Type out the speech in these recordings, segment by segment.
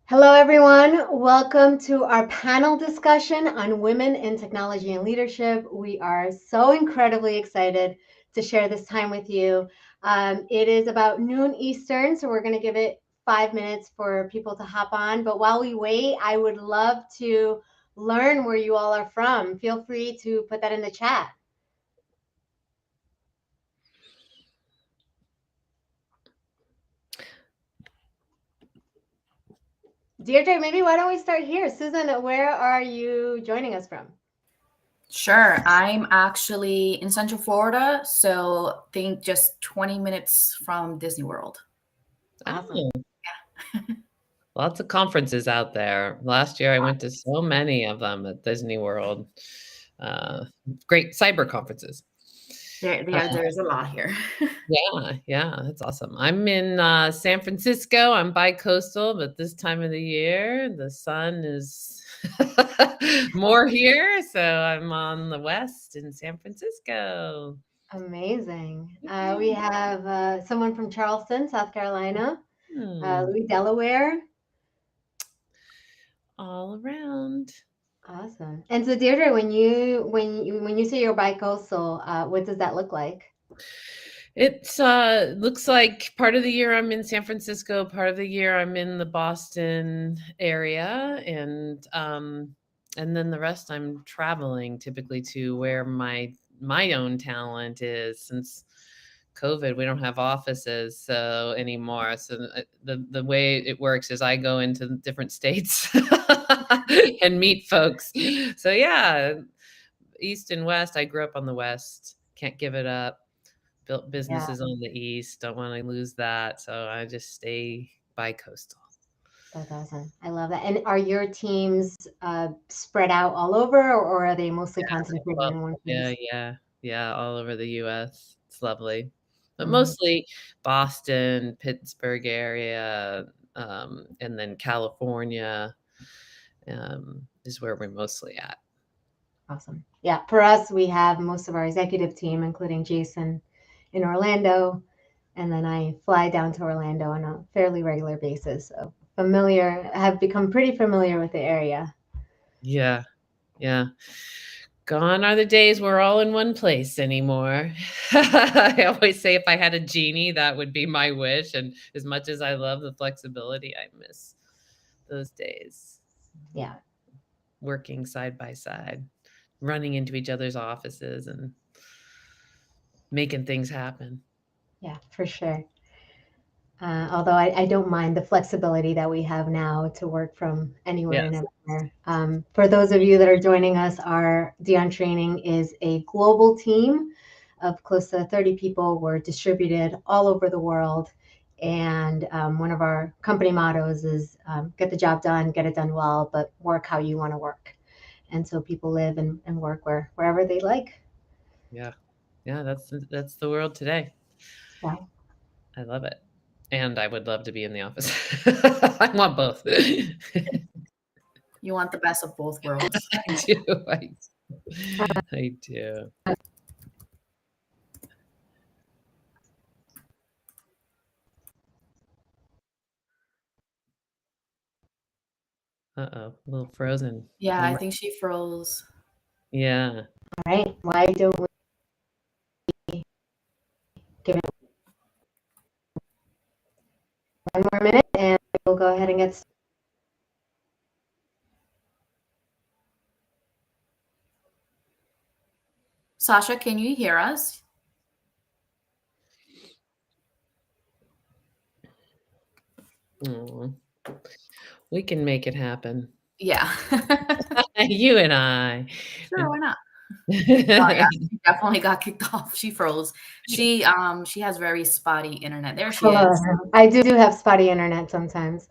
Hello, everyone. Welcome to our panel discussion on women in technology and leadership. We are so incredibly excited to share this time with you. It is about noon Eastern, so we're going to give it 5 minutes for people to hop on. But while we wait, I would love to learn where you all are from. Feel free to put that in the chat. Deirdre, maybe why don't we start here? Susan, where are you joining us from? Sure. I'm actually in Central Florida, so think just 20 minutes from Disney World. Awesome. Yeah. Lots of conferences out there. Last year, I went to so many of them at Disney World. Great cyber conferences. There's a lot here. Yeah, that's awesome. I'm in San Francisco. I'm bi-coastal, but this time of the year, the sun is more here. So I'm on the west in San Francisco. Amazing. We have someone from Charleston, South Carolina, Louis, Delaware. All around. Awesome. And so Deirdre, when you say you're bi-coastal, what does that look like? It looks like part of the year I'm in San Francisco, part of the year I'm in the Boston area, and then the rest I'm traveling typically to where my own talent is. Since COVID, we don't have offices anymore. So the way it works is I go into different states and meet folks. So yeah, East and West. I grew up on the West. Can't give it up. Built businesses on the East. Don't want to lose that. So I just stay bi-coastal. That's awesome. I love that. And are your teams spread out all over, or are they mostly concentrated in one place? Yeah, all over the U.S. It's lovely. But mostly Boston, Pittsburgh area, and then California is where we're mostly at. Awesome. Yeah, for us, we have most of our executive team, including Jason, in Orlando, and then I fly down to Orlando on a fairly regular basis. So have become pretty familiar with the area. Yeah. Gone are the days we're all in one place anymore. I always say if I had a genie, that would be my wish. And as much as I love the flexibility, I miss those days. Yeah. Working side by side, running into each other's offices and making things happen. Yeah, for sure. Although I don't mind the flexibility that we have now to work from anywhere and everywhere. For those of you that are joining us, our Dion Training is a global team of close to 30 people. We're distributed all over the world. And one of our company mottos is get the job done, get it done well, but work how you want to work. And so people live and work wherever they like. Yeah, that's the world today. Yeah. I love it. And I would love to be in the office. I want both. You want the best of both worlds. I do. I do. Uh-oh, a little frozen. Yeah, I think she froze. Yeah. All right. Why don't we give it one more minute and we'll go ahead and get started. Sasha, can you hear us? We can make it happen. Yeah. You and I. Sure, why not? Yeah, she definitely got kicked off. She froze. She has very spotty internet. There she is. I do have spotty internet sometimes.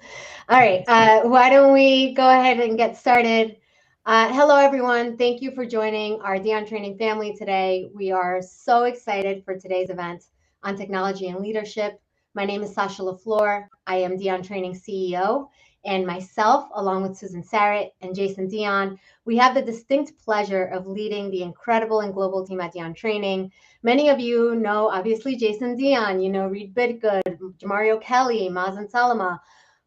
All right. Why don't we go ahead and get started? Hello, everyone. Thank you for joining our Dion Training family today. We are so excited for today's event on technology and leadership. My name is Sasha LeFlore. I am Dion Training CEO, and myself, along with Susan Sarrett and Jason Dion, we have the distinct pleasure of leading the incredible and global team at Dion Training. Many of you know, obviously, Jason Dion, Reed Bidgood, Jamario Kelly, Mazen Salama.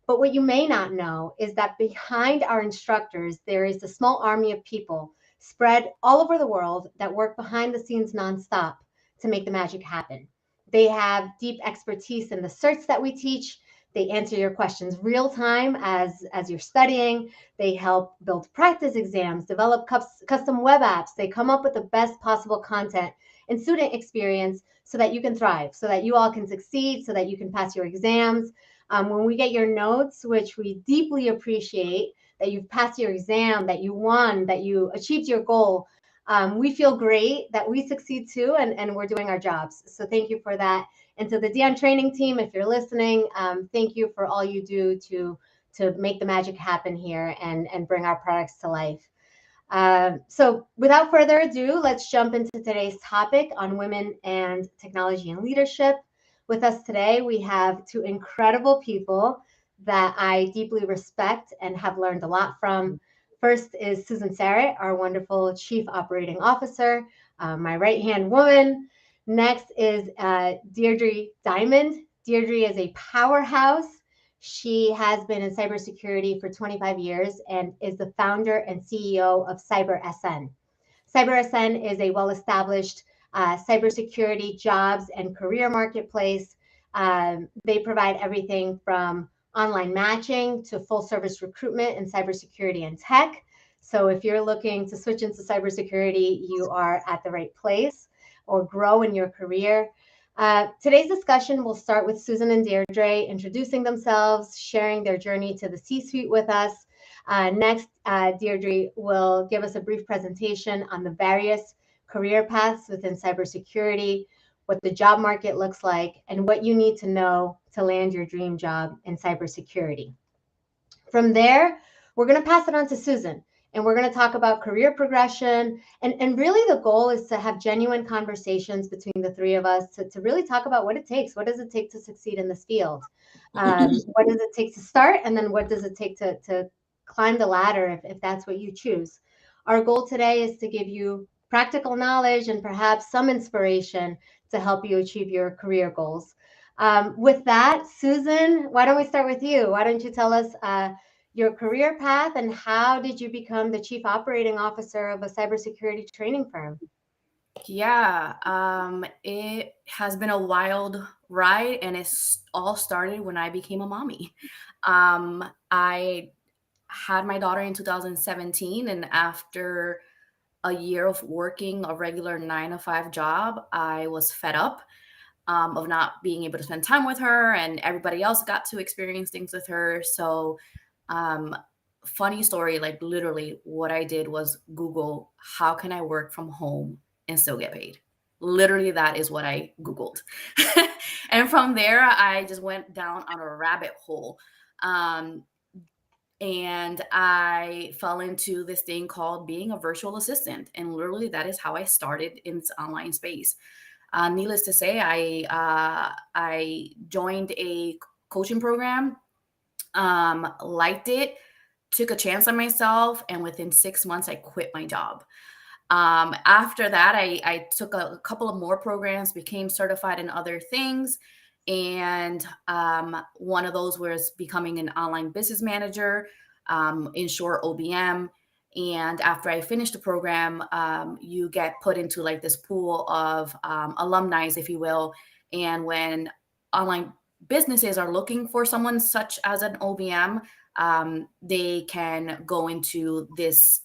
But what you may not know is that behind our instructors, there is a small army of people spread all over the world that work behind the scenes nonstop to make the magic happen. They have deep expertise in the certs that we teach. They answer your questions real time as you're studying. They help build practice exams, develop custom web apps. They come up with the best possible content and student experience so that you can thrive, so that you all can succeed, so that you can pass your exams. When we get your notes, which we deeply appreciate, that you've passed your exam, that you won, that you achieved your goal, we feel great that we succeed too, and we're doing our jobs. So thank you for that. And to the Dion Training team, if you're listening, thank you for all you do to make the magic happen here and bring our products to life. So without further ado, let's jump into today's topic on women and technology and leadership. With us today, we have two incredible people that I deeply respect and have learned a lot from. First is Susan Sarrett, our wonderful Chief Operating Officer, my right-hand woman. Next is Deidre Diamond. Deidre is a powerhouse. She has been in cybersecurity for 25 years and is the founder and CEO of CyberSN. CyberSN is a well-established cybersecurity jobs and career marketplace. They provide everything from online matching to full service recruitment in cybersecurity and tech. So if you're looking to switch into cybersecurity, you are at the right place or grow in your career. Today's discussion will start with Susan and Deidre introducing themselves, sharing their journey to the C-suite with us. Next, Deidre will give us a brief presentation on the various career paths within cybersecurity, what the job market looks like, and what you need to know to land your dream job in cybersecurity. From there, we're going to pass it on to Susan, and we're going to talk about career progression. And really the goal is to have genuine conversations between the three of us to really talk about what it takes. What does it take to succeed in this field? What does it take to start? And then what does it take to climb the ladder if that's what you choose? Our goal today is to give you practical knowledge and perhaps some inspiration to help you achieve your career goals. With that, Susan, why don't we start with you? Why don't you tell us your career path and how did you become the Chief Operating Officer of a cybersecurity training firm? Yeah, it has been a wild ride, and it's all started when I became a mommy. I had my daughter in 2017, and after a year of working a regular 9-to-5 job, I was fed up of not being able to spend time with her, and everybody else got to experience things with her. So funny story, like literally what I did was Google, how can I work from home and still get paid? Literally, that is what I Googled. And from there, I just went down on a rabbit hole. And I fell into this thing called being a virtual assistant. And literally, that is how I started in this online space. Needless to say, I joined a coaching program, liked it, took a chance on myself, and within 6 months, I quit my job. After that, I took a couple of more programs, became certified in other things. And one of those was becoming an online business manager, in short, OBM. And after I finished the program, you get put into like this pool of alumni, if you will. And when online businesses are looking for someone such as an OBM, they can go into this,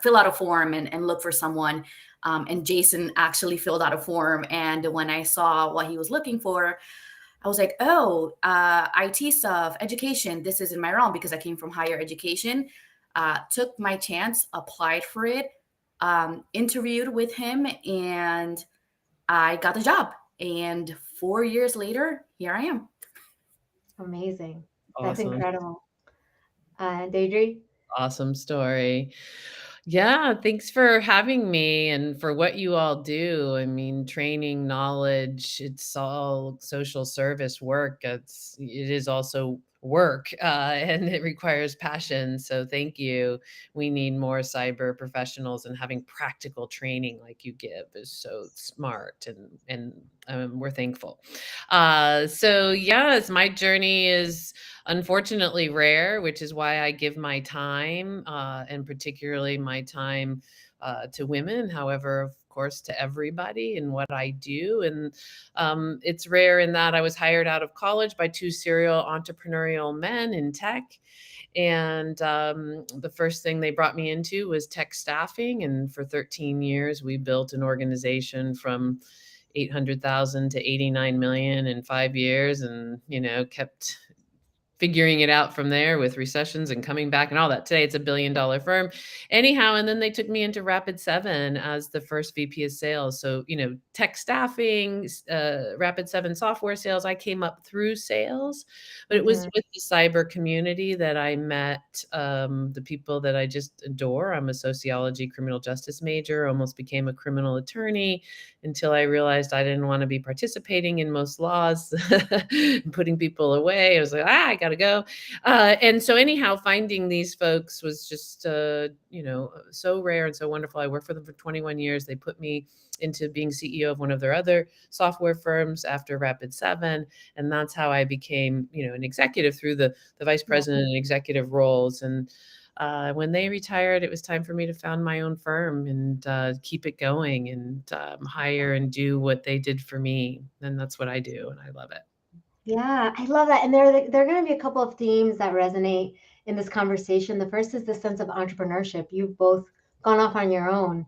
fill out a form and look for someone. And Jason actually filled out a form. And when I saw what he was looking for, I was like, oh, IT stuff, education, this is in my realm because I came from higher education. Took my chance, applied for it, interviewed with him, and I got the job. And 4 years later, here I am. Amazing. Awesome. That's incredible. Deidre? Awesome story. Yeah, thanks for having me and for what you all do. I mean, training, knowledge, it's all social service work. It is also work and it requires passion. So thank you. We need more cyber professionals, and having practical training like you give is so smart, and we're thankful. So yes, my journey is unfortunately rare, which is why I give my time, and particularly my time to women, however, of course, to everybody in what I do. And it's rare in that I was hired out of college by two serial entrepreneurial men in tech. And the first thing they brought me into was tech staffing. And for 13 years, we built an organization from 800,000 to 89 million in 5 years, and, kept figuring it out from there with recessions and coming back and all that. Today, it's $1 billion firm. Anyhow, and then they took me into Rapid7 as the first VP of sales. So, tech staffing, Rapid7 software sales, I came up through sales, but it was with the cyber community that I met the people that I just adore. I'm a sociology criminal justice major, almost became a criminal attorney until I realized I didn't want to be participating in most laws, putting people away. I was like, I got to go. And so anyhow, finding these folks was just, so rare and so wonderful. I worked for them for 21 years. They put me into being CEO of one of their other software firms after Rapid7. And that's how I became, an executive through the vice president and executive roles. And when they retired, it was time for me to found my own firm and keep it going and hire and do what they did for me. And that's what I do. And I love it. Yeah, I love that. And there are going to be a couple of themes that resonate in this conversation. The first is the sense of entrepreneurship. You've both gone off on your own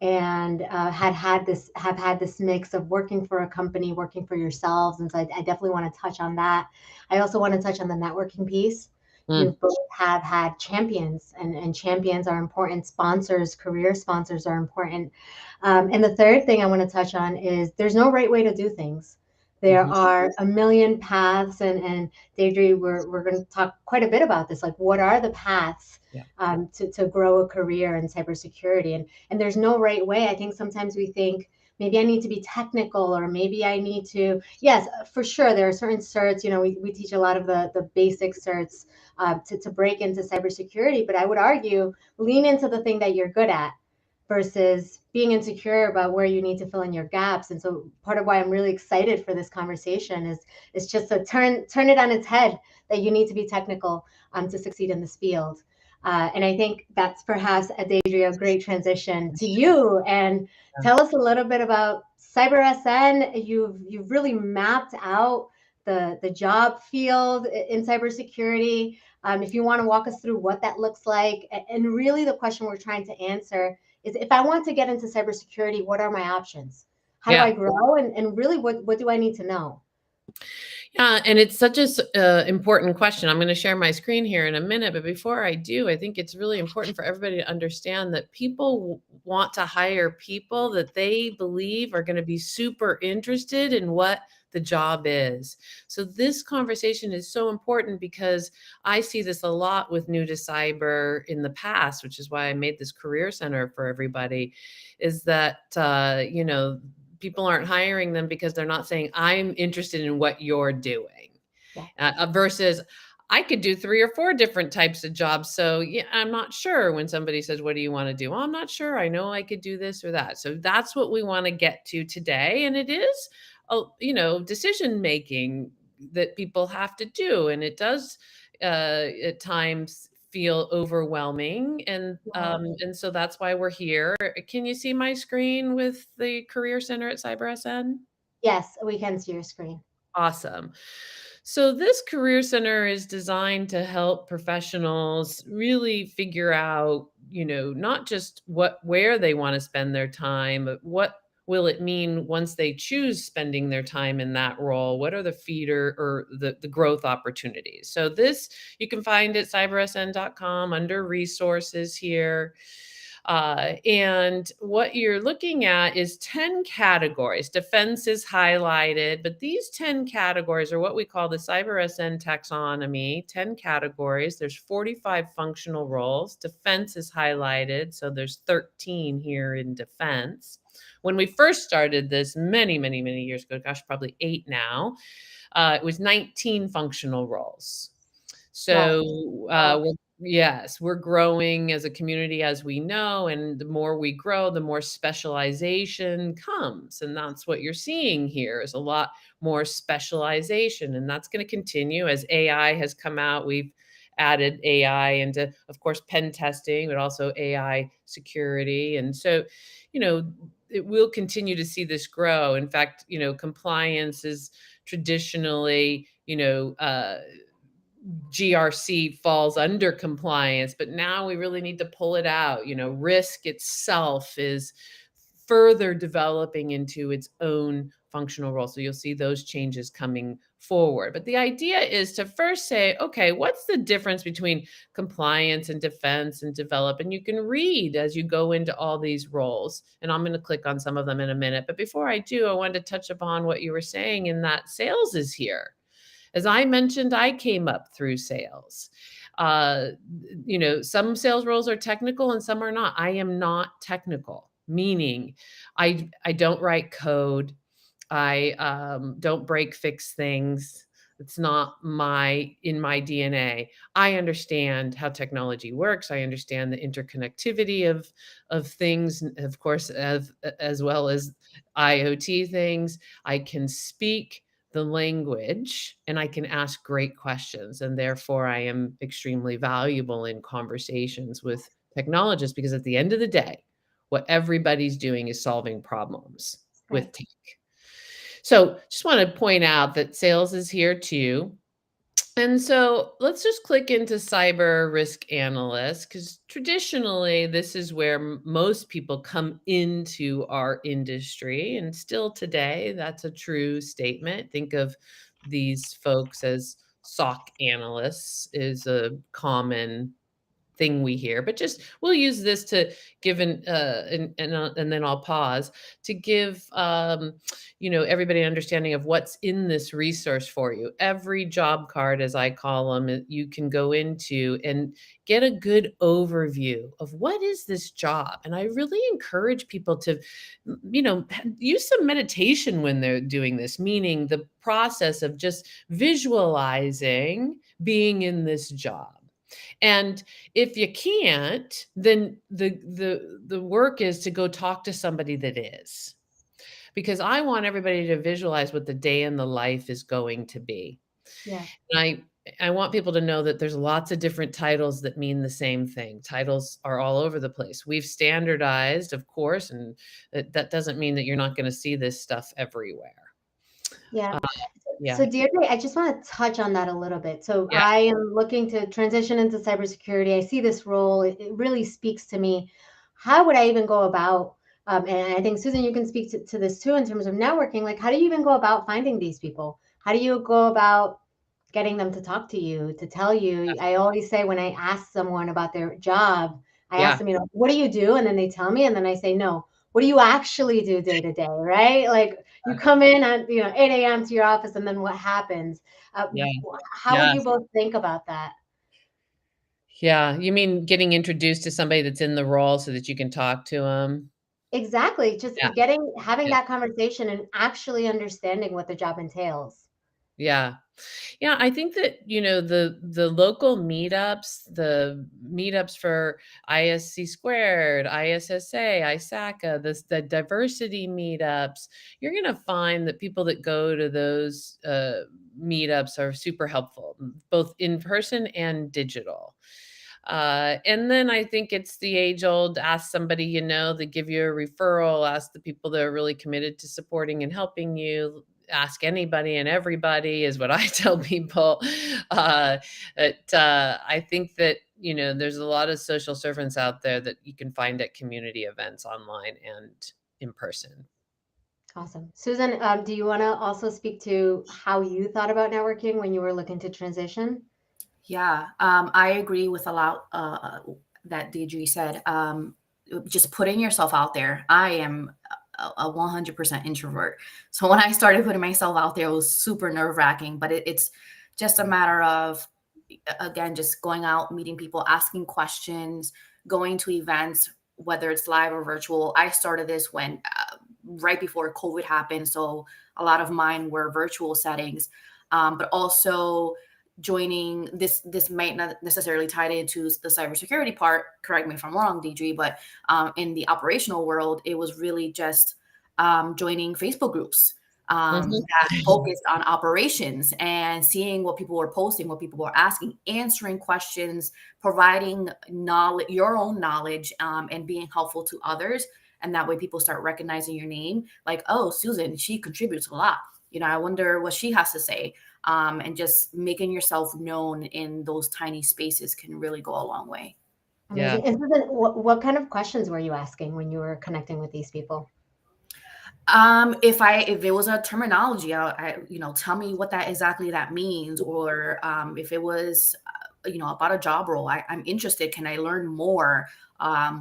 and have had this mix of working for a company, working for yourselves. And so I definitely want to touch on that. I also want to touch on the networking piece. You both have had champions, and champions are important. Sponsors, career sponsors are important. And the third thing I want to touch on is there's no right way to do things. There are a million paths, and Deidre, we're going to talk quite a bit about this. Like, what are the paths to grow a career in cybersecurity? And there's no right way. I think sometimes we think maybe I need to be technical, or maybe I need to. Yes, for sure, there are certain certs. We teach a lot of the basic certs to break into cybersecurity. But I would argue lean into the thing that you're good at, versus being insecure about where you need to fill in your gaps. And so part of why I'm really excited for this conversation is just to turn it on its head, that you need to be technical to succeed in this field. And I think that's perhaps, Deidre, a great transition to you. And tell us a little bit about CyberSN. You've really mapped out the job field in cybersecurity. If you want to walk us through what that looks like, and really the question we're trying to answer is, if I want to get into cybersecurity, what are my options? How do I grow? And really, what do I need to know? Yeah, and it's such an important question. I'm going to share my screen here in a minute, but before I do, I think it's really important for everybody to understand that people want to hire people that they believe are going to be super interested in what the job is. So this conversation is so important because I see this a lot with new to cyber in the past, which is why I made this career center for everybody, is that, people aren't hiring them because they're not saying, I'm interested in what you're doing, versus I could do 3 or 4 different types of jobs. So I'm not sure when somebody says, what do you want to do? Well, I'm not sure. I know I could do this or that. So that's what we want to get to today. And it is, decision making that people have to do. And it does at times feel overwhelming. And so that's why we're here. Can you see my screen with the Career Center at CyberSN? Yes, we can see your screen. Awesome. So this Career Center is designed to help professionals really figure out, not just where they want to spend their time, but what will it mean once they choose spending their time in that role? What are the feeder or the growth opportunities? So this you can find at cybersn.com under resources here. And what you're looking at is 10 categories. Defense is highlighted, but these 10 categories are what we call the CyberSN taxonomy, 10 categories. There's 45 functional roles. Defense is highlighted, so there's 13 here in defense. When we first started this many, many, many years ago, gosh, probably 8 now, it was 19 functional roles. So Yes, we're growing as a community, as we know, and the more we grow, the more specialization comes. And that's what you're seeing here is a lot more specialization. And that's going to continue as AI has come out. We've added AI into, of course, pen testing, but also AI security. And so, it will continue to see this grow. In fact, compliance is traditionally, GRC falls under compliance, but now we really need to pull it out. Risk itself is further developing into its own functional role. So you'll see those changes coming forward. But the idea is to first say, okay, what's the difference between compliance and defense and develop? And you can read as you go into all these roles. And I'm going to click on some of them in a minute. But before I do, I wanted to touch upon what you were saying in that sales is here. As I mentioned, I came up through sales. Some sales roles are technical and some are not. I am not technical, meaning I don't write code. I don't break fix things. It's not in my DNA. I understand how technology works. I understand the interconnectivity of things, of course, as well as IoT things. I can speak the language and I can ask great questions. And therefore, I am extremely valuable in conversations with technologists because at the end of the day, what everybody's doing is solving problems with tech. So just want to point out that sales is here too. And so let's just click into cyber risk analyst, because traditionally this is where most people come into our industry. And still today, that's a true statement. Think of these folks as SOC analysts is a common thing we hear, but just we'll use this to give and then I'll pause to give everybody an understanding of what's in this resource for you. Every job card, as I call them, you can go into and get a good overview of what is this job. And I really encourage people to use some meditation when they're doing this, meaning the process of just visualizing being in this job. And if you can't, then the work is to go talk to somebody that is. Because I want everybody to visualize what the day in the life is going to be. Yeah. And I want people to know that there's lots of different titles that mean the same thing. Titles are all over the place. We've standardized, of course, and that doesn't mean that you're not going to see this stuff everywhere. Yeah. Yeah. So Deidre, I just want to touch on that a little bit. So I am looking to transition into cybersecurity. I see this role. It really speaks to me. How would I even go about, and I think, Susan, you can speak to this too in terms of networking. Like, how do you even go about finding these people? How do you go about getting them to talk to you, to tell you? I always say when I ask someone about their job, I ask them, what do you do? And then they tell me, and then I say, no, what do you actually do day to day, right? Like you come in at 8 a.m. to your office, and then what happens? How would you both think about that? Yeah, you mean getting introduced to somebody that's in the role so that you can talk to them? Exactly. Just having that conversation and actually understanding what the job entails. Yeah. Yeah, I think that, the local meetups, the meetups for ISC squared, ISSA, ISACA, the diversity meetups, you're going to find that people that go to those meetups are super helpful, both in person and digital. And then I think it's the age old, ask somebody, they give you a referral, ask the people that are really committed to supporting and helping you. Ask anybody and everybody is what I tell people. I think that, there's a lot of social servants out there that you can find at community events online and in person. Awesome. Susan, do you want to also speak to how you thought about networking when you were looking to transition? Yeah, I agree with a lot that Deidre said. Just putting yourself out there. I am a 100% introvert. So when I started putting myself out there, it was super nerve-wracking, but it's just a matter of, again, just going out, meeting people, asking questions, going to events, whether it's live or virtual. I started this when right before COVID happened. So a lot of mine were virtual settings, but also joining this might not necessarily tie into the cybersecurity part, correct me if I'm wrong, Deidre, but in the operational world, it was really just joining Facebook groups that focused on operations and seeing what people were posting, what people were asking, answering questions, providing knowledge, your own knowledge, and being helpful to others. And that way people start recognizing your name, like, oh, Susan, she contributes a lot. I wonder what she has to say. And just making yourself known in those tiny spaces can really go a long way. Amazing. Yeah. And Susan, what kind of questions were you asking when you were connecting with these people? If it was a terminology, tell me what that exactly that means, or if it was, about a job role, I'm interested. Can I learn more?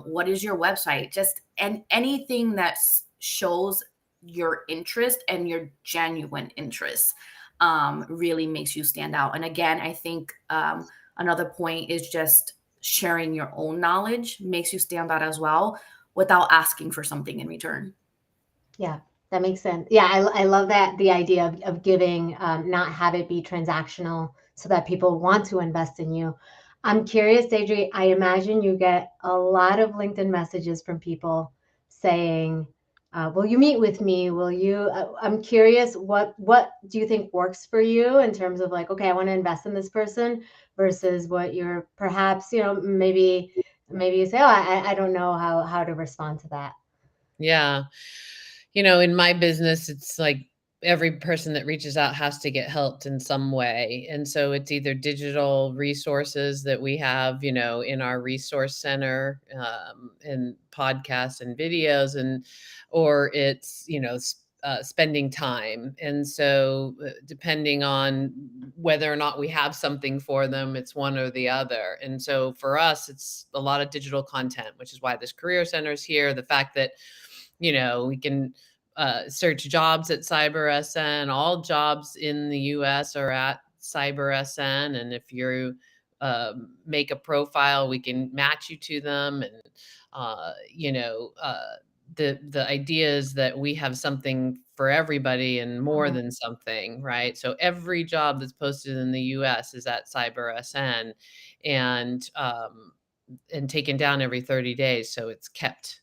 What is your website? Just and anything that shows your interest and your genuine interest really makes you stand out. And again, I think another point is just sharing your own knowledge makes you stand out as well without asking for something in return. Yeah, that makes sense. Yeah, I love that, the idea of giving, not have it be transactional so that people want to invest in you. I'm curious, Deidre, I imagine you get a lot of LinkedIn messages from people saying, will you meet with me? Will you? I'm curious, what do you think works for you in terms of like, okay, I want to invest in this person versus what you're perhaps, maybe you say, oh, I don't know how to respond to that. Yeah. In my business, it's like every person that reaches out has to get helped in some way. And so it's either digital resources that we have, in our resource center, and podcasts and videos, or it's, spending time. And so depending on whether or not we have something for them, it's one or the other. And so for us, it's a lot of digital content, which is why this career center is here. The fact that, we can search jobs at CyberSN. All jobs in the US are at CyberSN. And if you make a profile, we can match you to them. And, the idea is that we have something for everybody and more than something, right? So every job that's posted in the US is at CyberSN, and taken down every 30 days. So it's kept,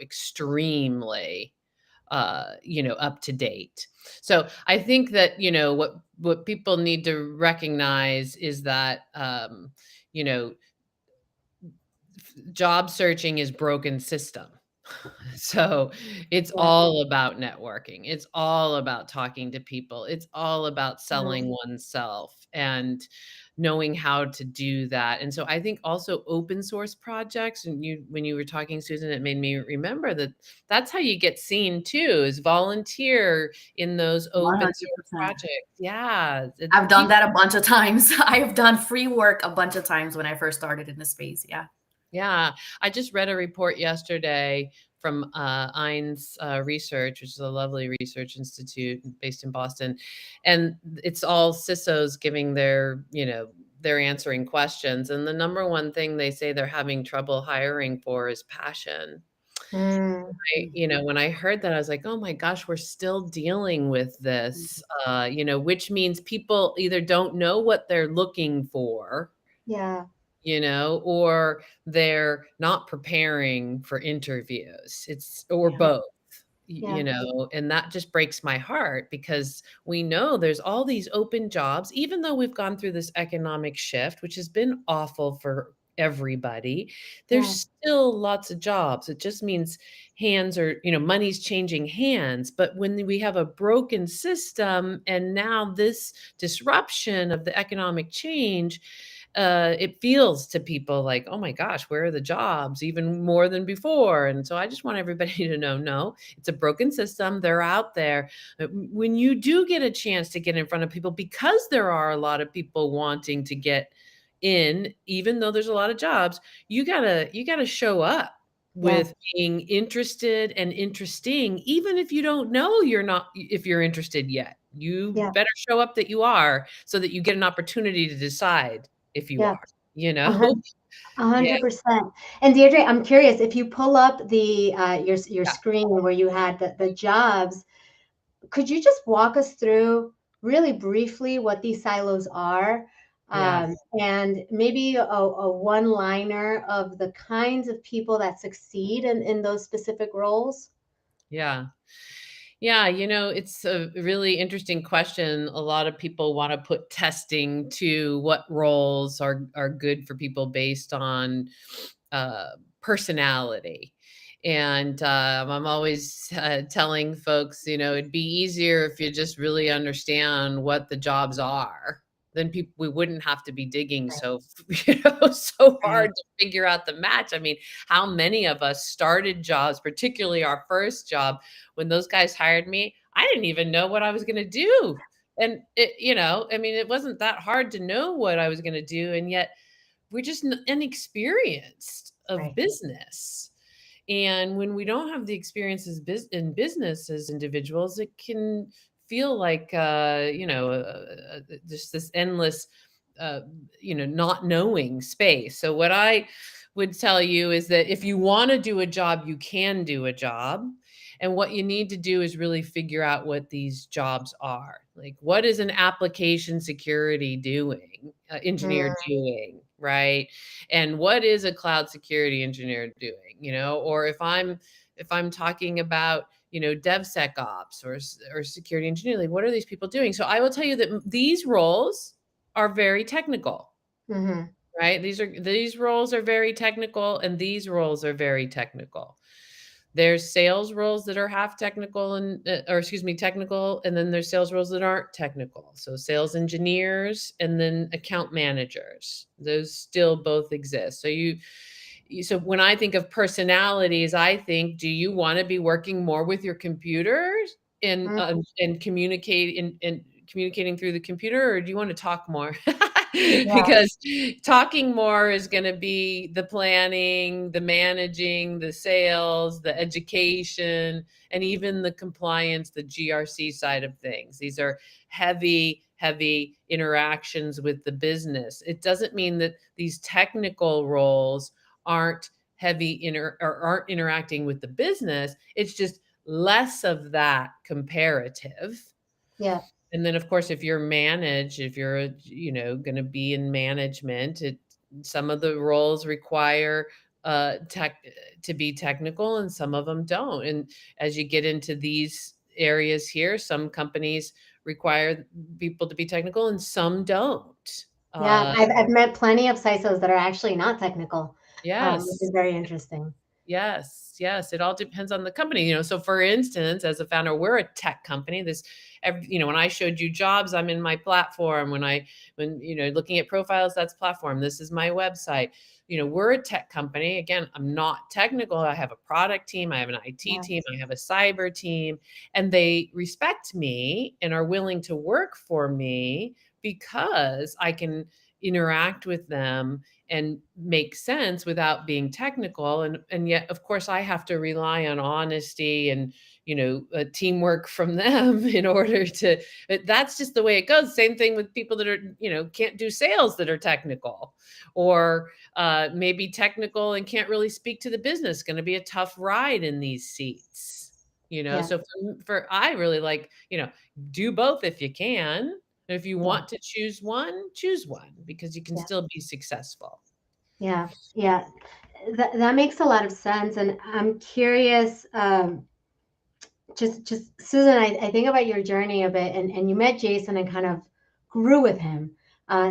extremely up to date. So I think that, what people need to recognize is that, job searching is broken system. So it's Yeah. all about networking. It's all about talking to people. It's all about selling oneself and knowing how to do that. And so I think also open source projects, and when you were talking, Susan, it made me remember that that's how you get seen too, is volunteer in those open source 100%. projects. Yeah. I've done that a bunch of times. I've done free work a bunch of times when I first started in the space. Yeah. Yeah, I just read a report yesterday from Eins Research, which is a lovely research institute based in Boston, and it's all CISOs giving they're answering questions, and the number one thing they say they're having trouble hiring for is passion. When I heard that, I was like, oh my gosh, we're still dealing with this, which means people either don't know what they're looking for, Yeah. or they're not preparing for interviews. Or Yeah. both, Yeah. and that just breaks my heart, because we know there's all these open jobs, even though we've gone through this economic shift, which has been awful for everybody. There's Yeah. still lots of jobs. It just means money's changing hands. But when we have a broken system and now this disruption of the economic change, it feels to people like, oh my gosh, where are the jobs, even more than before? And so I just want everybody to know, no, it's a broken system. They're out there. When you do get a chance to get in front of people, because there are a lot of people wanting to get in, even though there's a lot of jobs, you gotta show up with being interested and interesting, even if you don't know if you're interested yet. You Yeah. better show up that you are, so that you get an opportunity to decide if you Yeah. are, A hun- Yeah. 100%. And Deirdre, I'm curious, if you pull up the your Yeah. screen where you had the jobs, could you just walk us through really briefly what these silos are, Yeah. and maybe a one-liner of the kinds of people that succeed in those specific roles? Yeah. Yeah, it's a really interesting question. A lot of people want to put testing to what roles are good for people based on uh, personality. And I'm always telling folks, it'd be easier if you just really understand what the jobs are. Then we wouldn't have to be digging Right. so hard Right. to figure out the match. I mean, how many of us started jobs, particularly our first job, when those guys hired me, I didn't even know what I was going to do. And I mean, it wasn't that hard to know what I was going to do. And yet we're just inexperienced of Right. business. And when we don't have the experiences in business as individuals, it can feel like, just this endless, not knowing space. So what I would tell you is that if you want to do a job, you can do a job. And what you need to do is really figure out what these jobs are. Like, what is an application security engineer Mm, doing, right? And what is a cloud security engineer doing? Or if I'm talking about DevSecOps or security engineering, like, what are these people doing? So I will tell you that these roles are very technical, mhm. right? These roles are very technical, and these roles are very technical. There's sales roles that are half technical technical, and then there's sales roles that aren't technical. So sales engineers and then account managers, those still both exist. So when I think of personalities, I think, do you want to be working more with your computers Mm, and communicating through the computer, or do you want to talk more? yeah. Because talking more is going to be the planning, the managing, the sales, the education, and even the compliance, the GRC side of things. These are heavy interactions with the business. It doesn't mean that these technical roles aren't aren't interacting with the business. It's just less of that comparative. Yeah. And then, of course, if you're going to be in management, some of the roles require tech to be technical, and some of them don't. And as you get into these areas here, some companies require people to be technical, and some don't. Yeah. Uh, I've met plenty of CISOs that are actually not technical, which is yes. very interesting. Yes, yes. It all depends on the company. So for instance, as a founder, we're a tech company. When I showed you jobs, I'm in my platform. When looking at profiles, that's platform. This is my website. We're a tech company. Again, I'm not technical. I have a product team. I have an IT Yeah. team. I have a cyber team, and they respect me and are willing to work for me because I can interact with them and make sense without being technical. And yet, of course, I have to rely on honesty and teamwork from them in order to. That's just the way it goes. Same thing with people that are can't do sales, that are technical, or maybe technical and can't really speak to the business. Going to be a tough ride in these seats. Yeah. So for I really like, do both if you can. If you Yeah. want to choose one, because you can Yeah. still be successful. Yeah. Yeah. That makes a lot of sense. And I'm curious, just Susan, I think about your journey a bit, and you met Jason and kind of grew with him.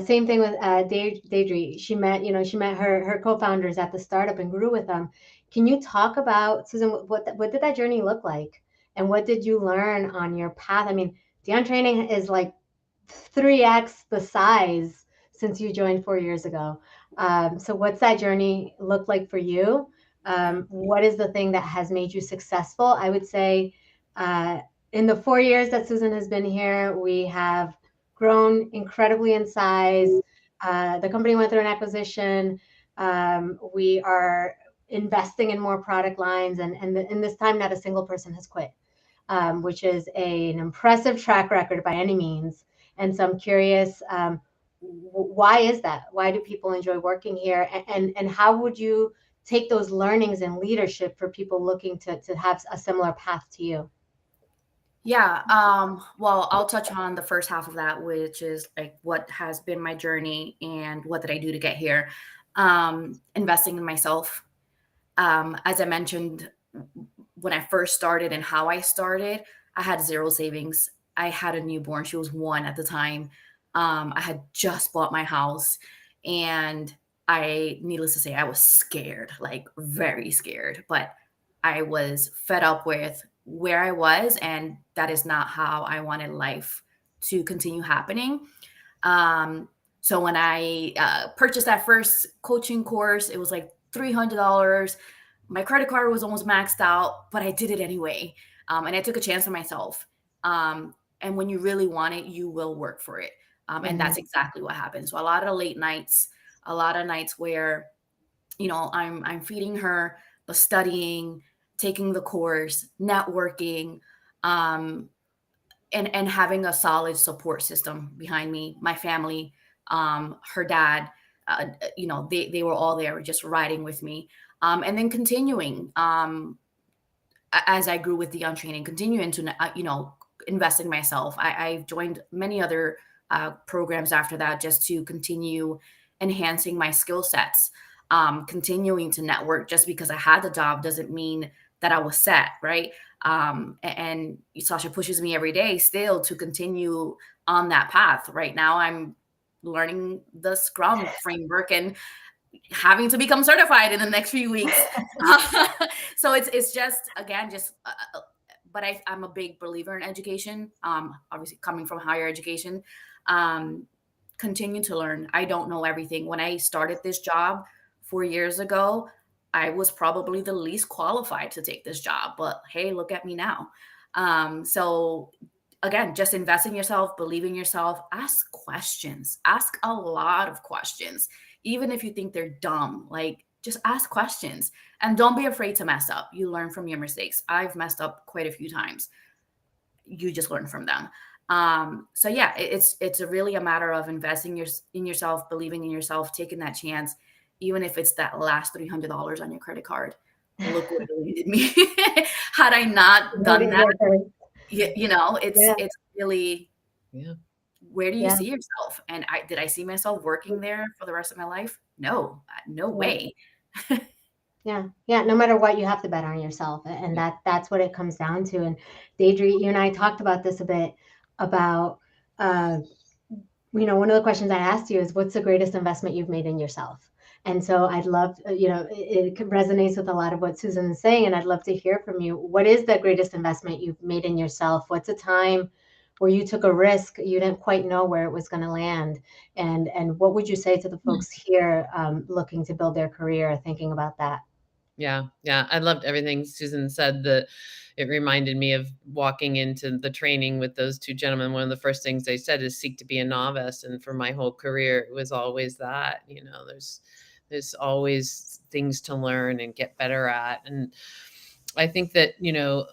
Same thing with Deidre. She met her co-founders at the startup and grew with them. Can you talk about, Susan, what did that journey look like, and what did you learn on your path? I mean, Dion Training is like 3x the size since you joined 4 years ago. So what's that journey look like for you? Yeah. What is the thing that has made you successful? I would say uh, in the 4 years that Susan has been here, we have grown incredibly in size. The company went through an acquisition. We are investing in more product lines, and in this time, not a single person has quit, which is an impressive track record by any means. And so I'm curious, why is that? Why do people enjoy working here? And how would you take those learnings in leadership for people looking to have a similar path to you? Yeah. Well, I'll touch on the first half of that, which is like what has been my journey and what did I do to get here. Investing in myself. As I mentioned, when I first started and how I started, I had zero savings. I had a newborn. She was 1 at the time. I had just bought my house, and needless to say, I was scared, like very scared. But I was fed up with where I was, and that is not how I wanted life to continue happening. Um, so when I purchased that first coaching course, it was like $300. My credit card was almost maxed out, but I did it anyway. And I took a chance on myself. And when you really want it, you will work for it. And that's exactly what happened. So a lot of late nights, a lot of nights where, I'm feeding her, but studying, taking the course, networking, um, and having a solid support system behind me, my family, her dad, they were all there just riding with me. And then continuing, as I grew with Dion Training, continuing to, invest in myself. I've joined many other programs after that just to continue enhancing my skill sets, continuing to network. Just because I had the job doesn't mean that I was set, right? And Sasha pushes me every day still to continue on that path. Right now, I'm learning the Scrum framework and having to become certified in the next few weeks. So it's just, again, but I'm a big believer in education. Obviously coming from higher education, continue to learn. I don't know everything. When I started this job 4 years ago, I was probably the least qualified to take this job, but hey, look at me now. So again, just invest in yourself, believe in yourself, ask questions, ask a lot of questions, even if you think they're dumb, like just ask questions and don't be afraid to mess up. You learn from your mistakes. I've messed up quite a few times. You just learn from them. So yeah, it's really a matter of investing in yourself, believing in yourself, taking that chance, even if it's that last $300 on your credit card. Look what it landed me. Had I not done that, it's really, where do you see yourself? And did I see myself working there for the rest of my life? No, no way. Yeah. No matter what, you have to bet on yourself. And that's what it comes down to. And Deidre, you and I talked about this a bit about, one of the questions I asked you is, what's the greatest investment you've made in yourself? And so I'd love, it resonates with a lot of what Susan is saying. And I'd love to hear from you. What is the greatest investment you've made in yourself? What's a time where you took a risk, you didn't quite know where it was going to land? And what would you say to the folks here looking to build their career, thinking about that? Yeah. I loved everything Susan said. That it reminded me of walking into the training with those two gentlemen. One of the first things they said is seek to be a novice. And for my whole career, it was always that, there's always things to learn and get better at. And I think that,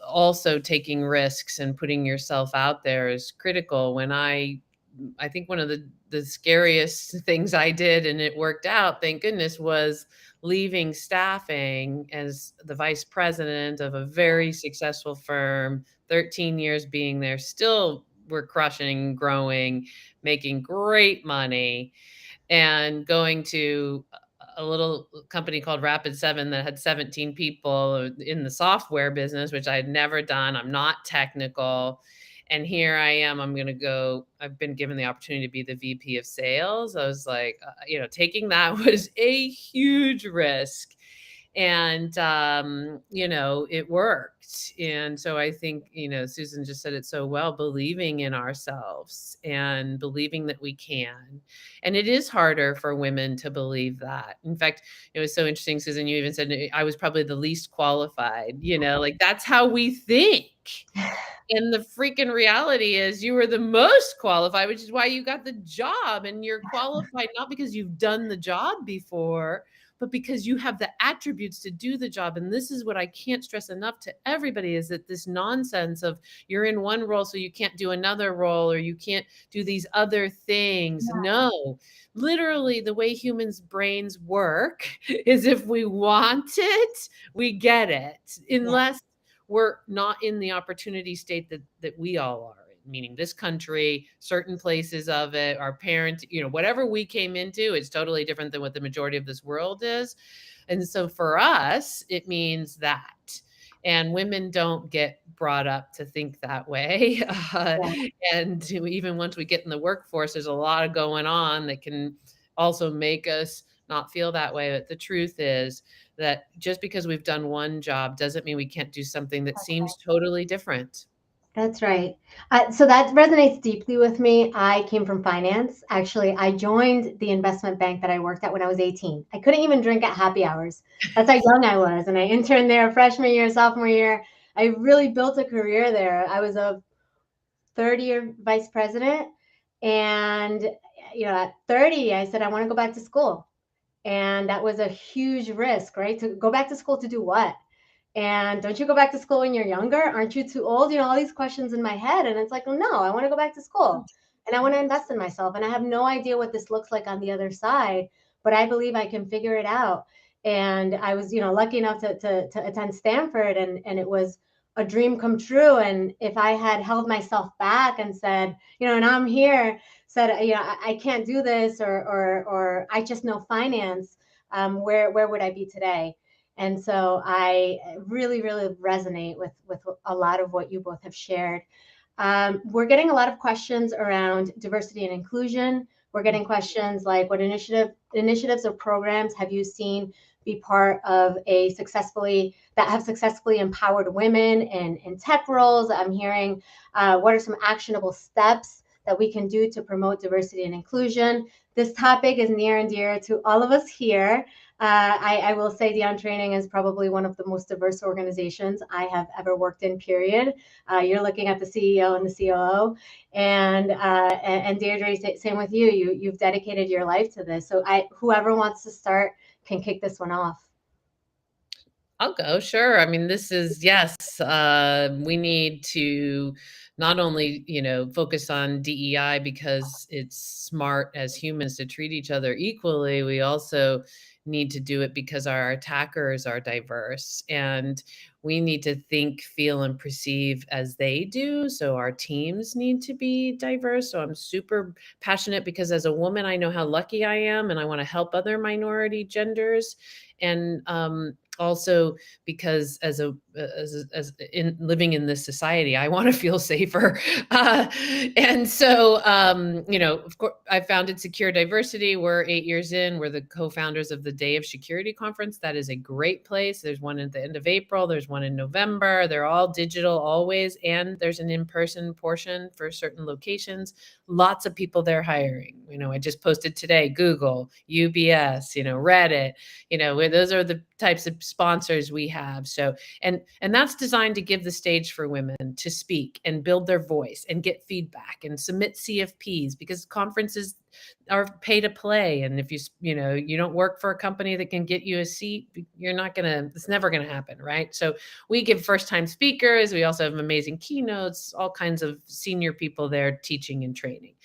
also taking risks and putting yourself out there is critical. When I think one of the scariest things I did, and it worked out, thank goodness, was leaving staffing as the vice president of a very successful firm, 13 years being there, still we're crushing, growing, making great money, and going to a little company called Rapid7 that had 17 people in the software business, which I had never done. I'm not technical. And here I am, I've been given the opportunity to be the VP of sales. I was like, taking that was a huge risk. And, it worked. And so I think, Susan just said it so well, believing in ourselves and believing that we can. And it is harder for women to believe that. In fact, it was so interesting, Susan, you even said I was probably the least qualified, like that's how we think. And the freaking reality is you were the most qualified, which is why you got the job. And you're qualified not because you've done the job before, but because you have the attributes to do the job. And this is what I can't stress enough to everybody, is that this nonsense of you're in one role, so you can't do another role, or you can't do these other things. Yeah. No, literally the way humans' brains work is if we want it, we get it. Unless we're not in the opportunity state that we all are in, meaning this country, certain places of it, our parents, whatever we came into, it's totally different than what the majority of this world is. And so for us, it means that. And women don't get brought up to think that way. And even once we get in the workforce, there's a lot of going on that can also make us not feel that way. But the truth is that just because we've done one job doesn't mean we can't do something that seems totally different. That's right. So that resonates deeply with me. I came from finance. Actually, I joined the investment bank that I worked at when I was 18. I couldn't even drink at happy hours. That's how young I was. And I interned there freshman year, sophomore year. I really built a career there. I was a third-year vice president. And, at 30, I said, I want to go back to school. And that was a huge risk, right? To go back to school to do what? And don't you go back to school when you're younger? Aren't you too old? All these questions in my head. And it's like, well, no, I want to go back to school and I want to invest in myself. And I have no idea what this looks like on the other side, but I believe I can figure it out. And I was, lucky enough to attend Stanford, and it was a dream come true. And if I had held myself back and said, and I'm here, said, I can't do this, or I just know finance, where would I be today? And so I really, really resonate with a lot of what you both have shared. We're getting a lot of questions around diversity and inclusion. We're getting questions like, what initiatives or programs have you seen be part of that have successfully empowered women in tech roles? I'm hearing, what are some actionable steps that we can do to promote diversity and inclusion? This topic is near and dear to all of us here. I will say Dion Training is probably one of the most diverse organizations I have ever worked in, period. You're looking at the CEO and the COO. And Deirdre, same with you. You've dedicated your life to this. So whoever wants to start can kick this one off. I'll go. Sure. I mean, this is, yes, we need to not only, focus on DEI because it's smart as humans to treat each other equally. We also need to do it because our attackers are diverse, and we need to think, feel, and perceive as they do. So our teams need to be diverse. So I'm super passionate because as a woman, I know how lucky I am, and I want to help other minority genders. And also because as in living in this society, I want to feel safer. And so, of course, I founded Secure Diversity. We're 8 years in. We're the co-founders of the Day of Security Conference. That is a great place. There's one at the end of April. There's one in November. They're all digital always. And there's an in-person portion for certain locations. Lots of people there hiring. I just posted today, Google, UBS, Reddit, those are the types of sponsors we have. So, and that's designed to give the stage for women to speak and build their voice and get feedback and submit CFPs, because conferences are pay to play. And if you don't work for a company that can get you a seat, it's never going to happen. Right. So we give first time speakers. We also have amazing keynotes, all kinds of senior people there teaching and training.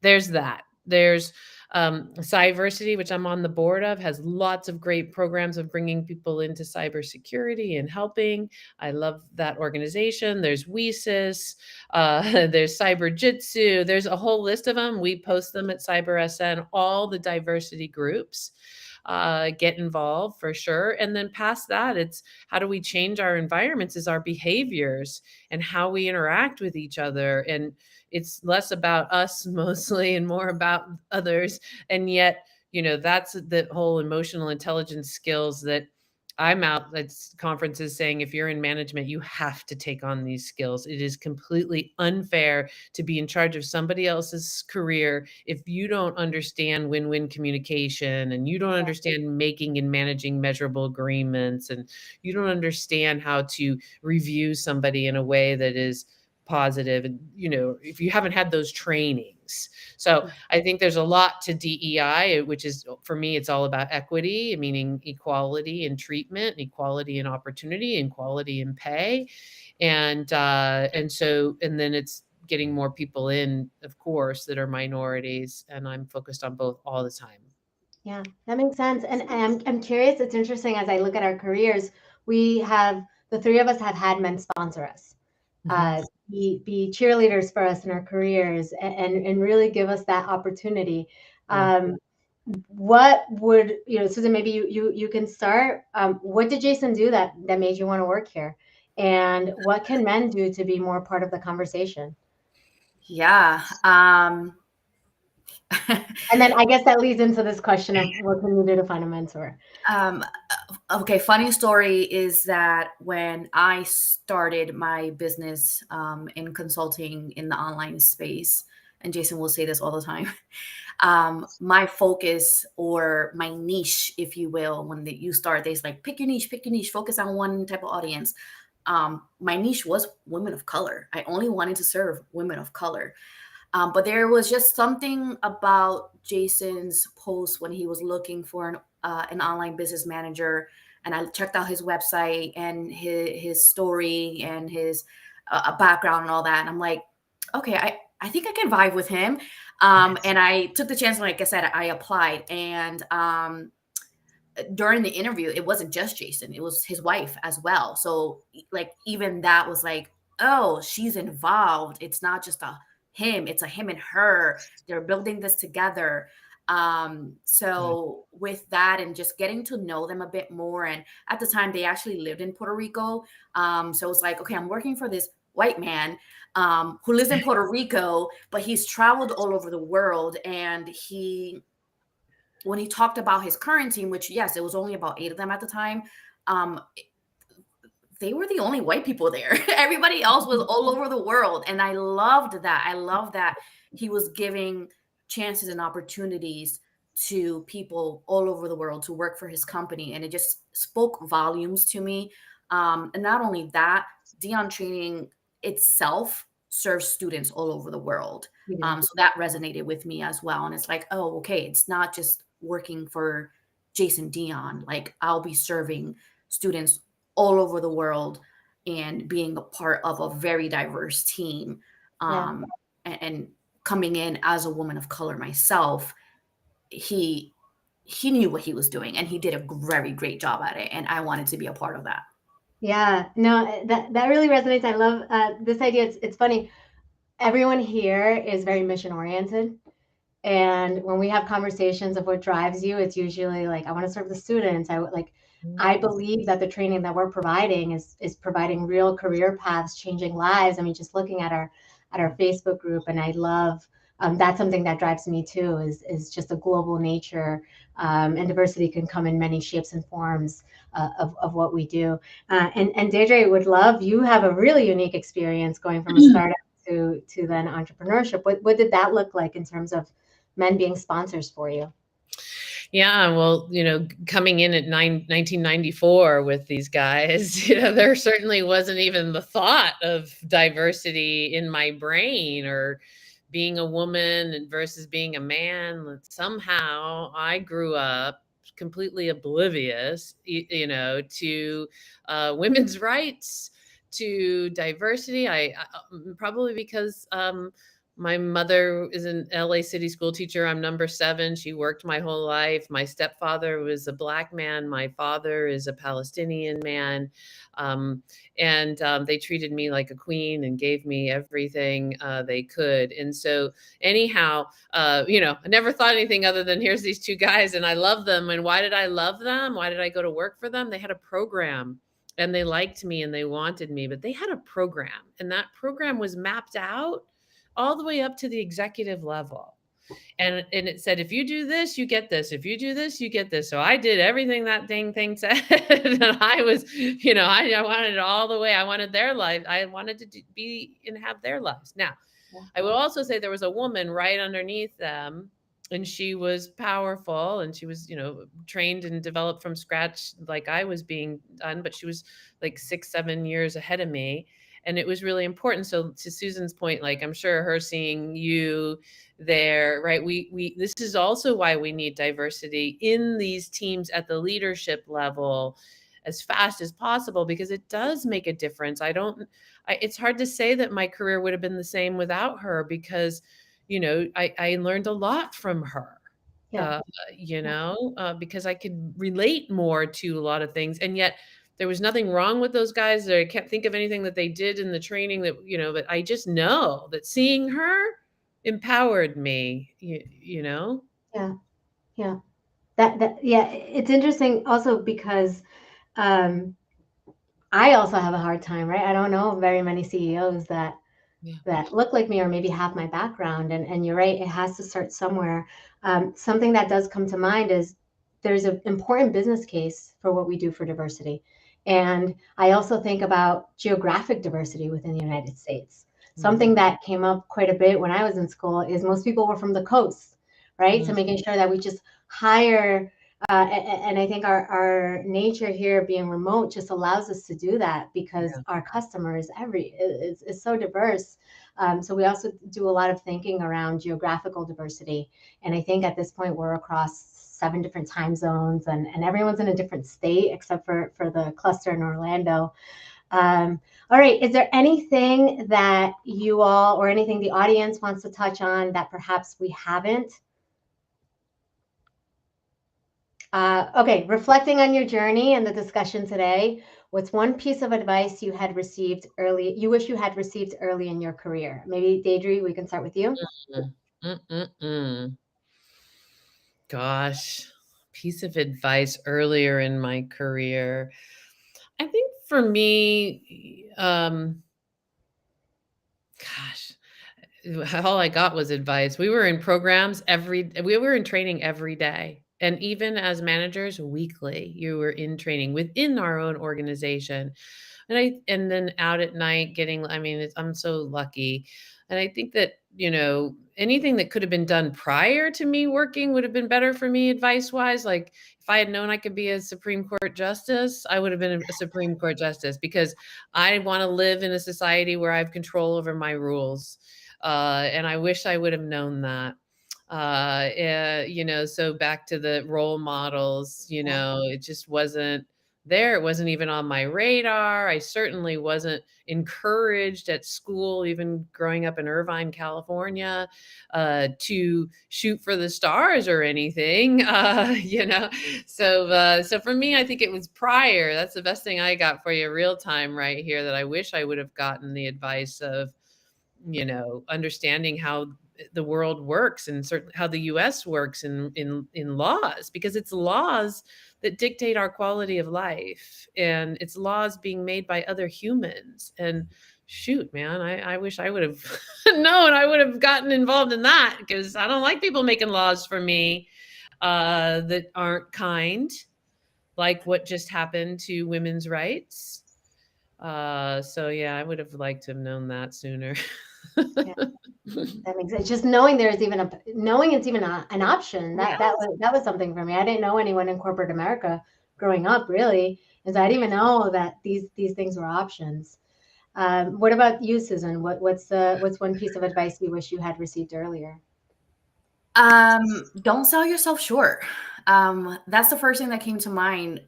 There's that. There's CyberSN, which I'm on the board of, has lots of great programs of bringing people into cybersecurity and helping. I love that organization. There's WESIS, there's CyberJitsu. There's a whole list of them. We post them at CyberSN, all the diversity groups. Get involved for sure. And then past that, it's how do we change our environments is our behaviors and how we interact with each other. And it's less about us mostly and more about others. And yet, that's the whole emotional intelligence skills that I'm out at conferences saying, if you're in management, you have to take on these skills. It is completely unfair to be in charge of somebody else's career if you don't understand win-win communication, and you don't understand making and managing measurable agreements, and you don't understand how to review somebody in a way that is positive. And, if you haven't had those trainings. So I think there's a lot to DEI, which is, for me, it's all about equity, meaning equality in treatment, equality in opportunity, and equality in pay. And then it's getting more people in, of course, that are minorities. And I'm focused on both all the time. Yeah, that makes sense. And I'm curious, it's interesting as I look at our careers, we have the three of us have had men sponsor us, be cheerleaders for us in our careers, and really give us that opportunity. What would, Susan, maybe you can start. What did Jason do that made you want to work here? And what can men do to be more part of the conversation? Yeah. And then I guess that leads into this question of what can you do to find a mentor? Okay, funny story is that when I started my business in consulting in the online space, and Jason will say this all the time, my focus or my niche, if you will, when you start, there's like, pick your niche, focus on one type of audience. My niche was women of color. I only wanted to serve women of color. But there was just something about Jason's post when he was looking for an online business manager, and I checked out his website and his story and his background and all that, and I'm like, okay, I think I can vibe with him. And I took the chance. Like I said, I applied, and during the interview, it wasn't just Jason; it was his wife as well. So, like, even that was like, oh, she's involved. It's not just a him; it's a him and her. They're building this together. So with that, and just getting to know them a bit more, and at the time, they actually lived in Puerto Rico. So it's like, okay, I'm working for this white man who lives in Puerto Rico, but he's traveled all over the world, and when he talked about his current team, which, yes, it was only about 8 of them at the time, they were the only white people there. Everybody else was all over the world. And I loved that. I love that he was giving chances and opportunities to people all over the world to work for his company. And it just spoke volumes to me. And not only that, Dion Training itself serves students all over the world. So that resonated with me as well. And it's like, oh, okay, it's not just working for Jason Dion. Like, I'll be serving students all over the world and being a part of a very diverse team. And coming in as a woman of color myself, he knew what he was doing, and he did a very great job at it. And I wanted to be a part of that. Yeah, no, that really resonates. I love this idea. It's funny. Everyone here is very mission oriented. And when we have conversations of what drives you, it's usually like, I want to serve the students. I believe that the training that we're providing is providing real career paths, changing lives. I mean, just looking at our Facebook group, and I love that's something that drives me too, is just a global nature, and diversity can come in many shapes and forms of what we do. And Deidre, would love, you have a really unique experience going from a startup to then entrepreneurship. What did that look like in terms of men being sponsors for you? Yeah, well, coming in at 1994 with these guys, there certainly wasn't even the thought of diversity in my brain, or being a woman versus being a man. Somehow I grew up completely oblivious, to women's rights, to diversity. I probably because my mother is an LA City school teacher. I'm number 7. She worked my whole life. My stepfather was a Black man. My father is a Palestinian man. And they treated me like a queen and gave me everything they could. And so anyhow, I never thought anything other than, here's these 2 guys and I love them. And why did I love them? Why did I go to work for them? They had a program. And they liked me and they wanted me, but they had a program, and that program was mapped out all the way up to the executive level. And it said, if you do this, you get this. If you do this, you get this. So I did everything that dang thing said. And I was, I wanted it all the way. I wanted their life. I wanted to be and have their lives. Now, I would also say there was a woman right underneath them, and she was powerful, and she was, trained and developed from scratch like I was being done, but she was like 6-7 years ahead of me. And it was really important. So to Susan's point, like, I'm sure her seeing you there, right? This is also why we need diversity in these teams at the leadership level as fast as possible, because it does make a difference. It's hard to say that my career would have been the same without her, because, I learned a lot from her, because I could relate more to a lot of things. And yet there was nothing wrong with those guys. I can't think of anything that they did in the training that, but I just know that seeing her empowered me, you know? Yeah. Yeah. Yeah, it's interesting also because I also have a hard time, right? I don't know very many CEOs that look like me or maybe have my background. And you're right, it has to start somewhere. Something that does come to mind is there's an important business case for what we do for diversity. And I also think about geographic diversity within the United States. Something that came up quite a bit when I was in school is most people were from the coast, right? So making sure that we just hire, and I think our nature here being remote just allows us to do that because our customers is so diverse. So we also do a lot of thinking around geographical diversity. And I think at this point we're across 7 different time zones and everyone's in a different state except for the cluster in Orlando. All right. Is there anything that you all or anything the audience wants to touch on that perhaps we haven't? Okay, reflecting on your journey and the discussion today, what's one piece of advice you wish you had received early in your career? Maybe Deidre, we can start with you. Gosh, piece of advice earlier in my career. I think for me, gosh, all I got was advice. We were in programs we were in training every day. And even as managers, weekly, you were in training within our own organization. And then out at night I'm so lucky. And I think that, anything that could have been done prior to me working would have been better for me advice wise. Like if I had known I could be a Supreme Court justice, I would have been a Supreme Court justice because I want to live in a society where I have control over my rules. And I wish I would have known that. So back to the role models, it just wasn't there. It wasn't even on my radar. I certainly wasn't encouraged at school, even growing up in Irvine, California, to shoot for the stars or anything, So for me, I think it was prior. That's the best thing I got for you real time right here, that I wish I would have gotten the advice of, understanding how the world works and certainly how the US works in laws, because it's laws that dictate our quality of life, and it's laws being made by other humans. And shoot, man, I wish I would have known. I would have gotten involved in that, because I don't like people making laws for me that aren't kind, like what just happened to women's rights. So yeah, I would have liked to have known that sooner. Yeah. That makes sense. Just knowing it's even an option. That was something for me. I didn't know anyone in corporate America growing up, really, and so I didn't even know that these things were options. What about you, Susan? What's one piece of advice you wish you had received earlier? Don't sell yourself short. That's the first thing that came to mind.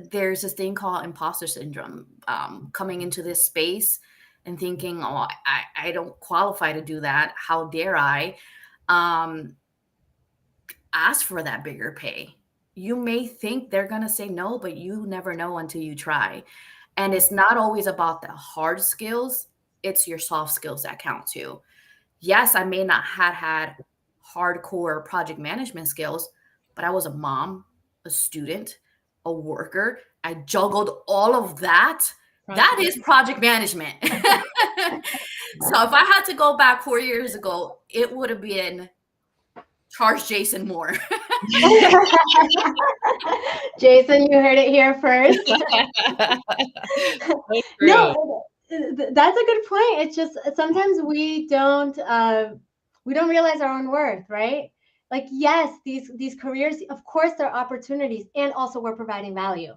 There's this thing called imposter syndrome, coming into this space and thinking, oh, I don't qualify to do that. How dare I ask for that bigger pay? You may think they're going to say no, but you never know until you try. And it's not always about the hard skills. It's your soft skills that count too. Yes, I may not have had hardcore project management skills, but I was a mom, a student, a worker. I juggled all of that. That is project management. So if I had to go back 4 years ago, it would have been charge Jason more. Jason, you heard it here first. No, that's a good point. It's just sometimes we don't realize our own worth, right? Like, yes, these careers, of course, they're opportunities, and also we're providing value.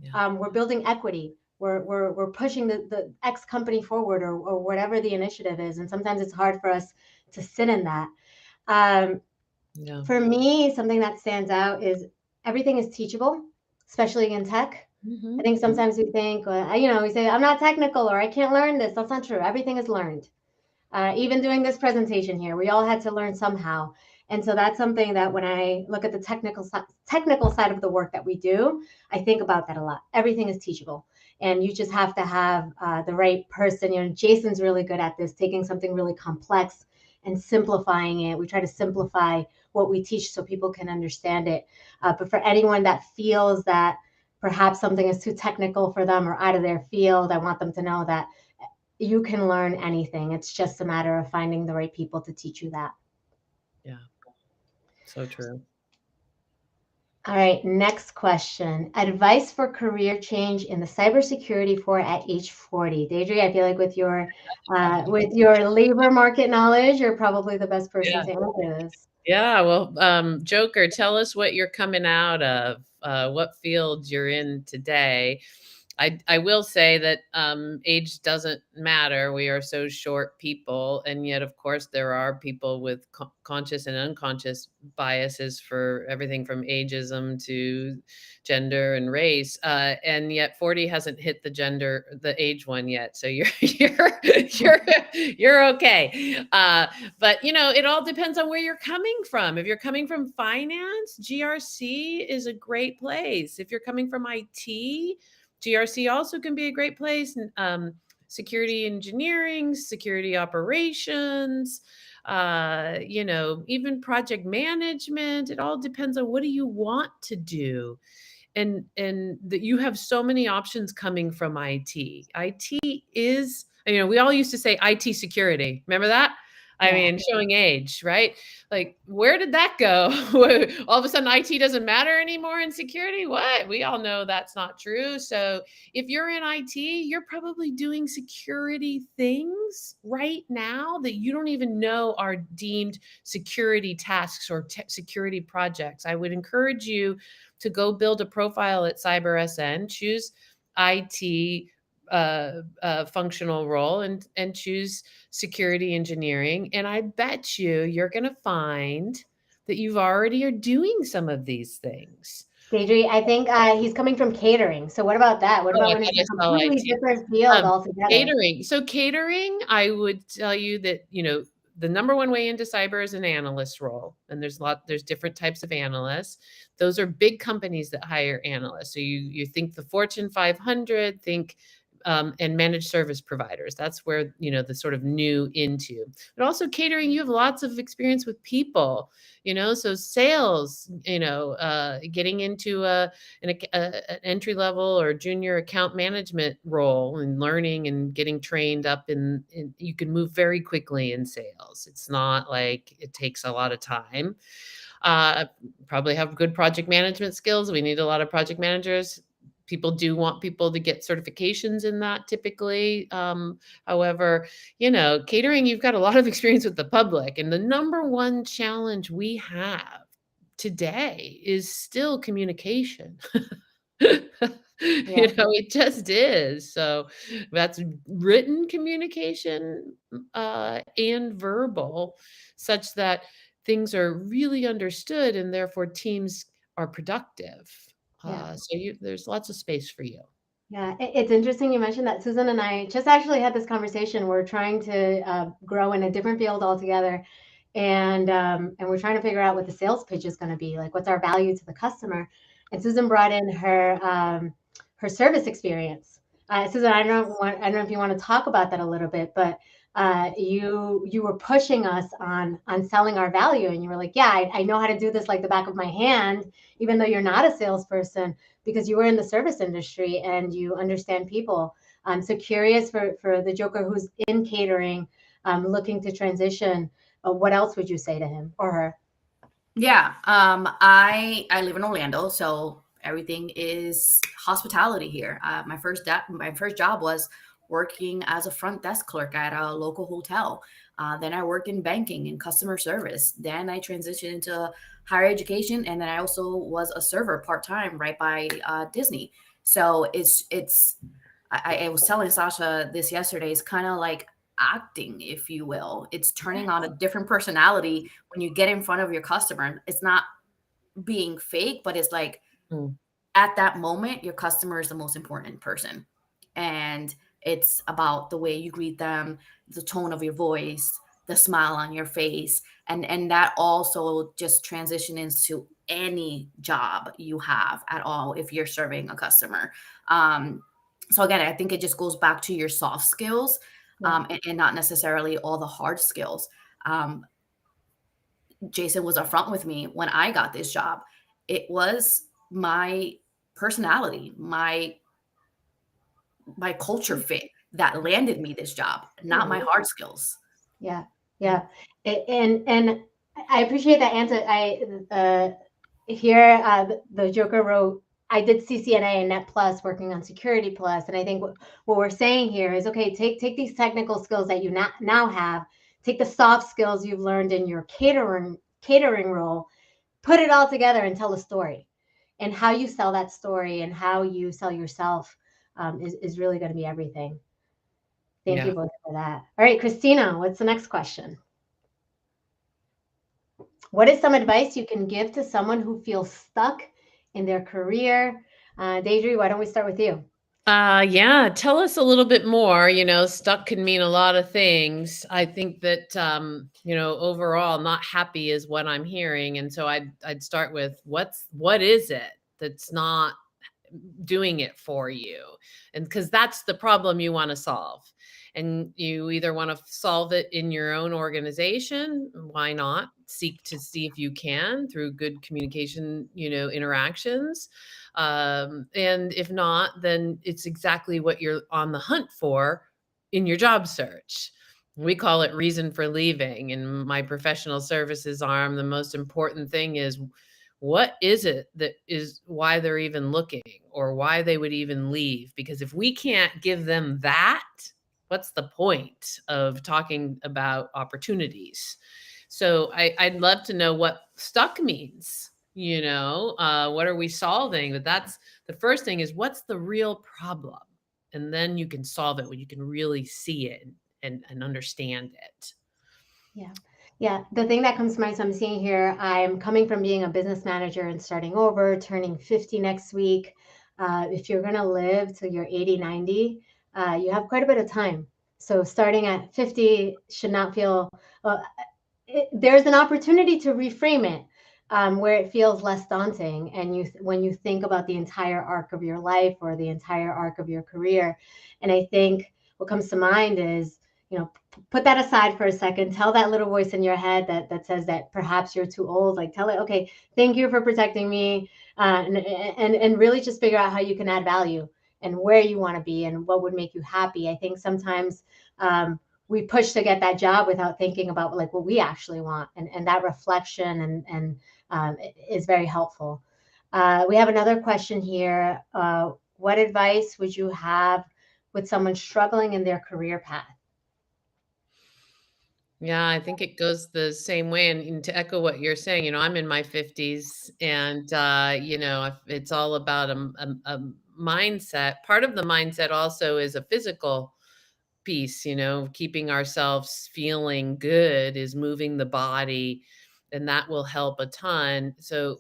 Yeah. We're building equity. We're pushing the X company forward or whatever the initiative is, and sometimes it's hard for us to sit in that. For me, something that stands out is everything is teachable, especially in tech. Mm-hmm. I think sometimes we think, we say, I'm not technical or I can't learn this. That's not true. Everything is learned. Even doing this presentation here, we all had to learn somehow. And so that's something that when I look at the technical side of the work that we do, I think about that a lot. Everything is teachable, and you just have to have the right person. You know, Jason's really good at this, taking something really complex and simplifying it. We try to simplify what we teach so people can understand it. But for anyone that feels that perhaps something is too technical for them or out of their field, I want them to know that you can learn anything. It's just a matter of finding the right people to teach you that. Yeah, so true. All right, next question. Advice for career change in the cybersecurity for at age 40. Deidre, I feel like with your labor market knowledge, you're probably the best person to answer this. Yeah, well, Joker, tell us what you're coming out of, what field you're in today. I will say that age doesn't matter. We are so short people. And yet, of course, there are people with conscious and unconscious biases for everything from ageism to gender and race. And yet 40 hasn't hit the age one yet. So you're okay. But you know, it all depends on where you're coming from. If you're coming from finance, GRC is a great place. If you're coming from IT, GRC also can be a great place. Security engineering, security operations, you know, even project management. It all depends on what do you want to do. And that you have so many options coming from IT. IT is, you know, we all used to say IT security. Remember that? I mean, showing age, right? Like, where did that go? All of a sudden, IT doesn't matter anymore in security? What? We all know that's not true. So if you're in IT, you're probably doing security things right now that you don't even know are deemed security tasks or security projects. I would encourage you to go build a profile at CyberSN, choose IT functional role and choose security engineering. And I bet you're going to find that you've already are doing some of these things. Deidre, I think he's coming from catering. So what about that? What about when it's a completely different field altogether? Catering. So catering, I would tell you that, you know, the number one way into cyber is an analyst role. And there's different types of analysts. Those are big companies that hire analysts. So you think the Fortune 500, think and managed service providers. That's where, you know, the sort of new into. But also catering, you have lots of experience with people, you know, so sales, you know, getting into an entry level or junior account management role and learning and getting trained up in you can move very quickly in sales. It's not like it takes a lot of time. Probably have good project management skills. We need a lot of project managers. People do want people to get certifications in that typically. However, you know, catering, you've got a lot of experience with the public. And the number one challenge we have today is still communication. You know, it just is. So that's written communication and verbal, such that things are really understood and therefore teams are productive. So there's lots of space for you. Yeah, it's interesting you mentioned that. Susan and I just actually had this conversation. We're trying to grow in a different field altogether, and we're trying to figure out what the sales pitch is going to be. Like, what's our value to the customer? And Susan brought in her service experience. Susan, I don't know if you want to talk about that a little bit, but you were pushing us on selling our value, and you were like, yeah, I know how to do this like the back of my hand, even though you're not a salesperson, because you were in the service industry and you understand people. So curious for the Joker who's in catering, looking to transition, what else would you say to him or her? Yeah, I live in Orlando, so everything is hospitality here. My first job was working as a front desk clerk at a local hotel. Then I worked in banking and customer service. Then I transitioned into higher education, and then I also was a server part-time right by Disney. So I was telling Sasha this yesterday, it's kind of like acting, if you will. It's turning on a different personality when you get in front of your customer. It's not being fake, but it's like at that moment, your customer is the most important person. And it's about the way you greet them, the tone of your voice, the smile on your face. And that also just transition into any job you have at all if you're serving a customer. So again, I think it just goes back to your soft skills, and not necessarily all the hard skills. Jason was upfront with me when I got this job. It was my personality, my culture fit that landed me this job, not my hard skills. Yeah. Yeah. And I appreciate that answer. The Joker wrote, I did CCNA and Net Plus working on Security Plus. And I think what we're saying here is, okay, take these technical skills that you now have, take the soft skills you've learned in your catering role, put it all together and tell a story. And how you sell that story and how you sell yourself is really going to be everything. Thank you both for that. All right, Christina, what's the next question? What is some advice you can give to someone who feels stuck in their career? Deidre, why don't we start with you? Yeah, tell us a little bit more. Stuck can mean a lot of things. I think that, overall, not happy is what I'm hearing. And so I'd start with what is it that's not doing it for you? And because that's the problem you want to solve. And you either want to solve it in your own organization. Why not seek to see if you can through good communication, interactions. And if not, then it's exactly what you're on the hunt for in your job search. We call it reason for leaving. In my professional services arm, the most important thing is, what is it that is why they're even looking or why they would even leave? Because if we can't give them that, what's the point of talking about opportunities? So I'd love to know what stuck means. What are we solving? But that's the first thing, is what's the real problem? And then you can solve it when you can really see it and understand it. Yeah. Yeah. The thing that comes to mind, so I'm seeing here, I'm coming from being a business manager and starting over, turning 50 next week. If you're going to live till you're 80, 90, you have quite a bit of time. So starting at 50 should not feel, there's an opportunity to reframe it where it feels less daunting. And when you think about the entire arc of your life or the entire arc of your career. And I think what comes to mind is, put that aside for a second. Tell that little voice in your head that says that perhaps you're too old. Like, tell it, okay, thank you for protecting me, and really just figure out how you can add value and where you want to be and what would make you happy. I think sometimes we push to get that job without thinking about like what we actually want, and that reflection and is very helpful. We have another question here. What advice would you have with someone struggling in their career path? Yeah, I think it goes the same way. And to echo what you're saying, I'm in my 50s, and, it's all about a mindset. Part of the mindset also is a physical piece, keeping ourselves feeling good is moving the body, and that will help a ton. So,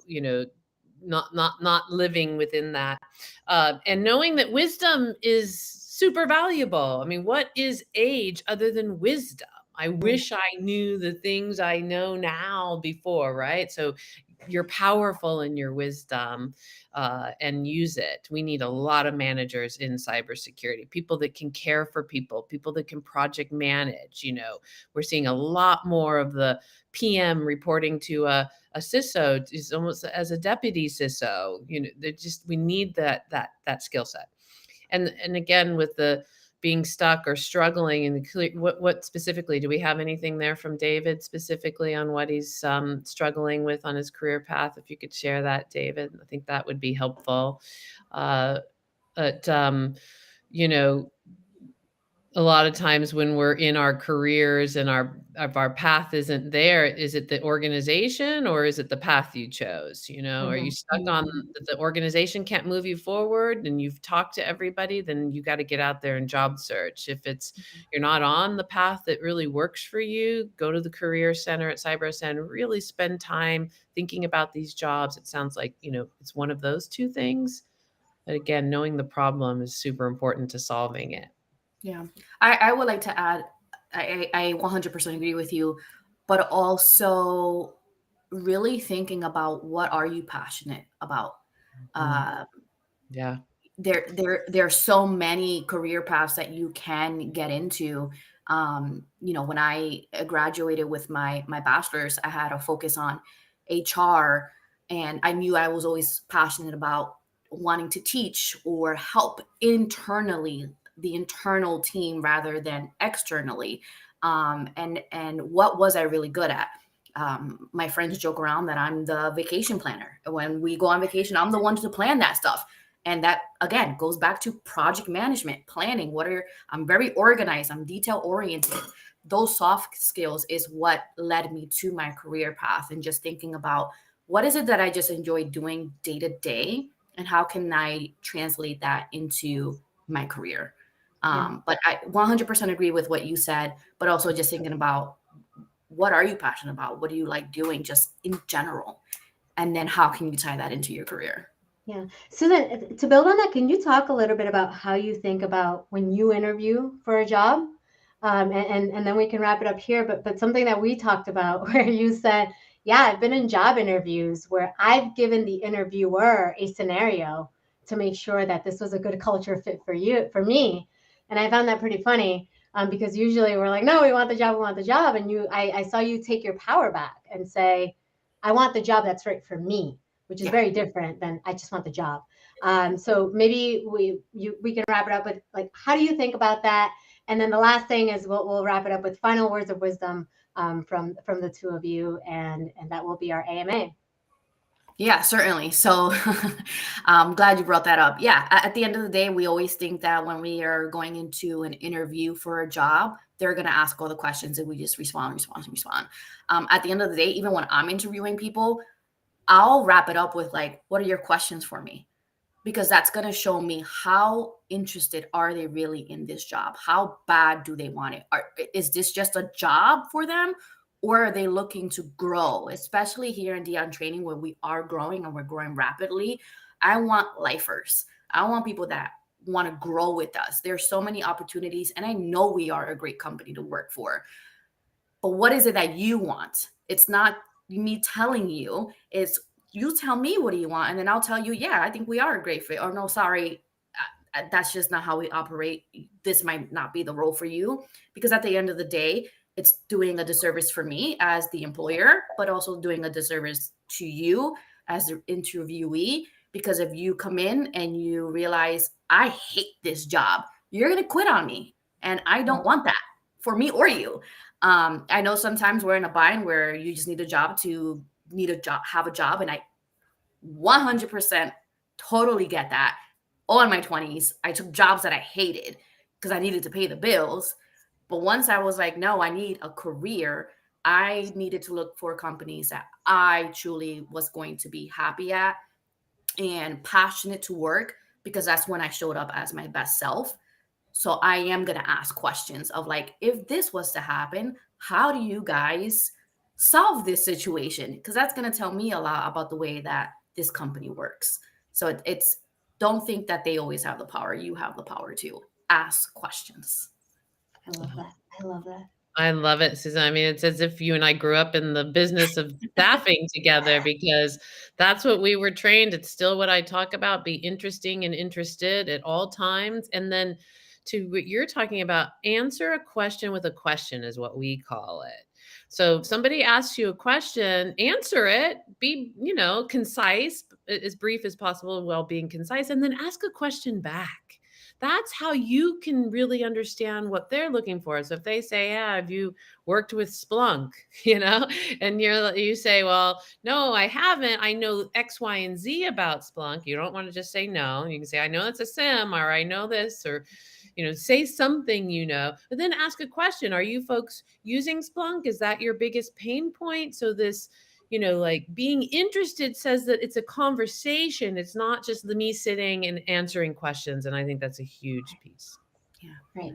not living within that, and knowing that wisdom is super valuable. I mean, what is age other than wisdom? I wish I knew the things I know now before, right? So you're powerful in your wisdom, and use it. We need a lot of managers in cybersecurity, people that can care for people that can project manage. We're seeing a lot more of the PM reporting to a CISO, is almost as a deputy CISO. We need that skill set. And again, with the being stuck or struggling in the what specifically, do we have anything there from David specifically on what he's struggling with on his career path? If you could share that, David, I think that would be helpful. But a lot of times when we're in our careers and our path isn't there, is it the organization or is it the path you chose? Are you stuck on the organization can't move you forward and you've talked to everybody? Then you got to get out there and job search. If it's you're not on the path that really works for you, go to the career center at CyberSN, really spend time thinking about these jobs. It sounds like, it's one of those two things. But again, knowing the problem is super important to solving it. Yeah. I would like to add I 100% agree with you, but also really thinking about what are you passionate about. Uh, Yeah. there are so many career paths that you can get into. When I graduated with my bachelor's, I had a focus on HR, and I knew I was always passionate about wanting to teach or help internally, the internal team rather than externally. And what was I really good at? My friends joke around that I'm the vacation planner. When we go on vacation, I'm the one to plan that stuff. And that again goes back to project management, planning. I'm very organized, I'm detail oriented. Those soft skills is what led me to my career path, and just thinking about what is it that I just enjoy doing day to day, and how can I translate that into my career. But I 100% agree with what you said, but also just thinking about what are you passionate about? What do you like doing just in general? And then how can you tie that into your career? Yeah. So then to build on that, can you talk a little bit about how you think about when you interview for a job? And then we can wrap it up here. But something that we talked about where you said, yeah, I've been in job interviews where I've given the interviewer a scenario to make sure that this was a good culture fit for me. And I found that pretty funny, because usually we're like, no, we want the job, we want the job. And I saw you take your power back and say, I want the job that's right for me, which is very different than I just want the job. So maybe we can wrap it up with, like, how do you think about that? And then the last thing is we'll wrap it up with final words of wisdom, from the two of you, and that will be our AMA. Yeah, certainly. So I'm glad you brought that up. Yeah, at the end of the day, we always think that when we are going into an interview for a job, they're going to ask all the questions and we just respond. At the end of the day, even when I'm interviewing people, I'll wrap it up with like, what are your questions for me? Because that's going to show me how interested are they really in this job? How bad do they want it? Is this just a job for them, or are they looking to grow? Especially here in Dion Training, where we are growing and we're growing rapidly. I want lifers. I want people that want to grow with us. There's so many opportunities, and I know we are a great company to work for. But what is it that you want? It's not me telling you, it's you tell me what do you want, and then I'll tell you, yeah, I think we are a great fit, or no, sorry, that's just not how we operate. This might not be the role for you. Because at the end of the day, it's doing a disservice for me as the employer, but also doing a disservice to you as the interviewee. Because if you come in and you realize, I hate this job, you're going to quit on me. And I don't want that for me or you. I know sometimes we're in a bind where you just need a job, have a job. And I 100% totally get that. All in my 20s, I took jobs that I hated because I needed to pay the bills. But once I was like, no, I need a career, I needed to look for companies that I truly was going to be happy at and passionate to work, because that's when I showed up as my best self. So I am going to ask questions of like, if this was to happen, how do you guys solve this situation? Because that's going to tell me a lot about the way that this company works. So it's don't think that they always have the power. You have the power to ask questions. I love that. I love that. I love it, Susan. I mean, it's as if you and I grew up in the business of staffing together, because that's what we were trained. It's still what I talk about, be interesting and interested at all times. And then to what you're talking about, answer a question with a question is what we call it. So if somebody asks you a question, answer it, be, concise, as brief as possible while being concise, and then ask a question back. That's how you can really understand what they're looking for. So if they say, yeah, have you worked with Splunk, and you say, well, no, I haven't. I know X, Y, and Z about Splunk. You don't want to just say no. You can say, I know it's a SIM, or I know this, or, say something, but then ask a question. Are you folks using Splunk? Is that your biggest pain point? So this, like being interested says that it's a conversation. It's not just me sitting and answering questions. And I think that's a huge piece. Yeah. Right.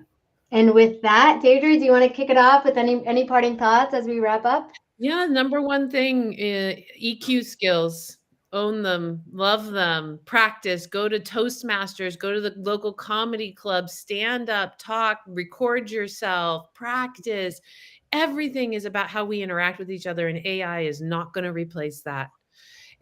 And with that, Deidre, do you want to kick it off with any parting thoughts as we wrap up? Yeah. Number one thing, EQ skills. Own them, love them, practice, go to Toastmasters, go to the local comedy club, stand up, talk, record yourself, practice. Everything is about how we interact with each other, and AI is not going to replace that.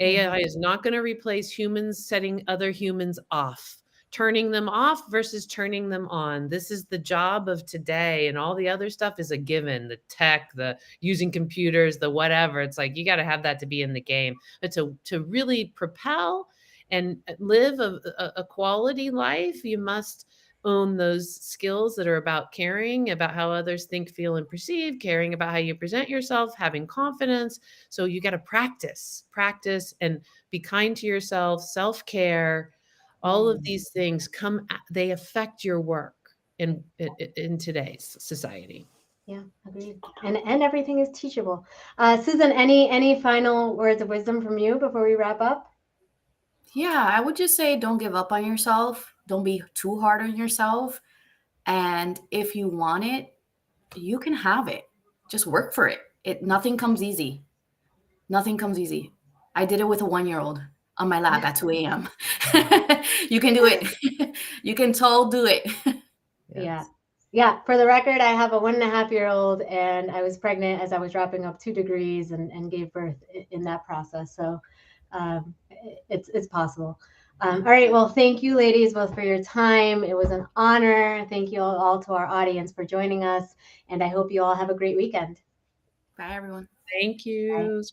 AI is not going to replace humans setting other humans off, turning them off versus turning them on. This is the job of today, and all the other stuff is a given. The tech, the using computers, the whatever. It's like you got to have that to be in the game. But to really propel and live a quality life, you must own those skills that are about caring about how others think, feel, and perceive, caring about how you present yourself, having confidence. So you got to practice, and be kind to yourself, self-care. All of these things they affect your work in today's society. Yeah, agreed. And everything is teachable. Susan, any final words of wisdom from you before we wrap up? Yeah, I would just say don't give up on yourself. Don't be too hard on yourself. And if you want it, you can have it. Just work for it. Nothing comes easy. Nothing comes easy. I did it with a 1-year-old on my lap at 2 a.m. You can do it. You can do it. Yes. Yeah. For the record, I have a 1.5-year-old, and I was pregnant as I was wrapping up 2 degrees and gave birth in that process. So it's possible. All right. Well, thank you, ladies, both for your time. It was an honor. Thank you all to our audience for joining us. And I hope you all have a great weekend. Bye, everyone. Thank you. Bye.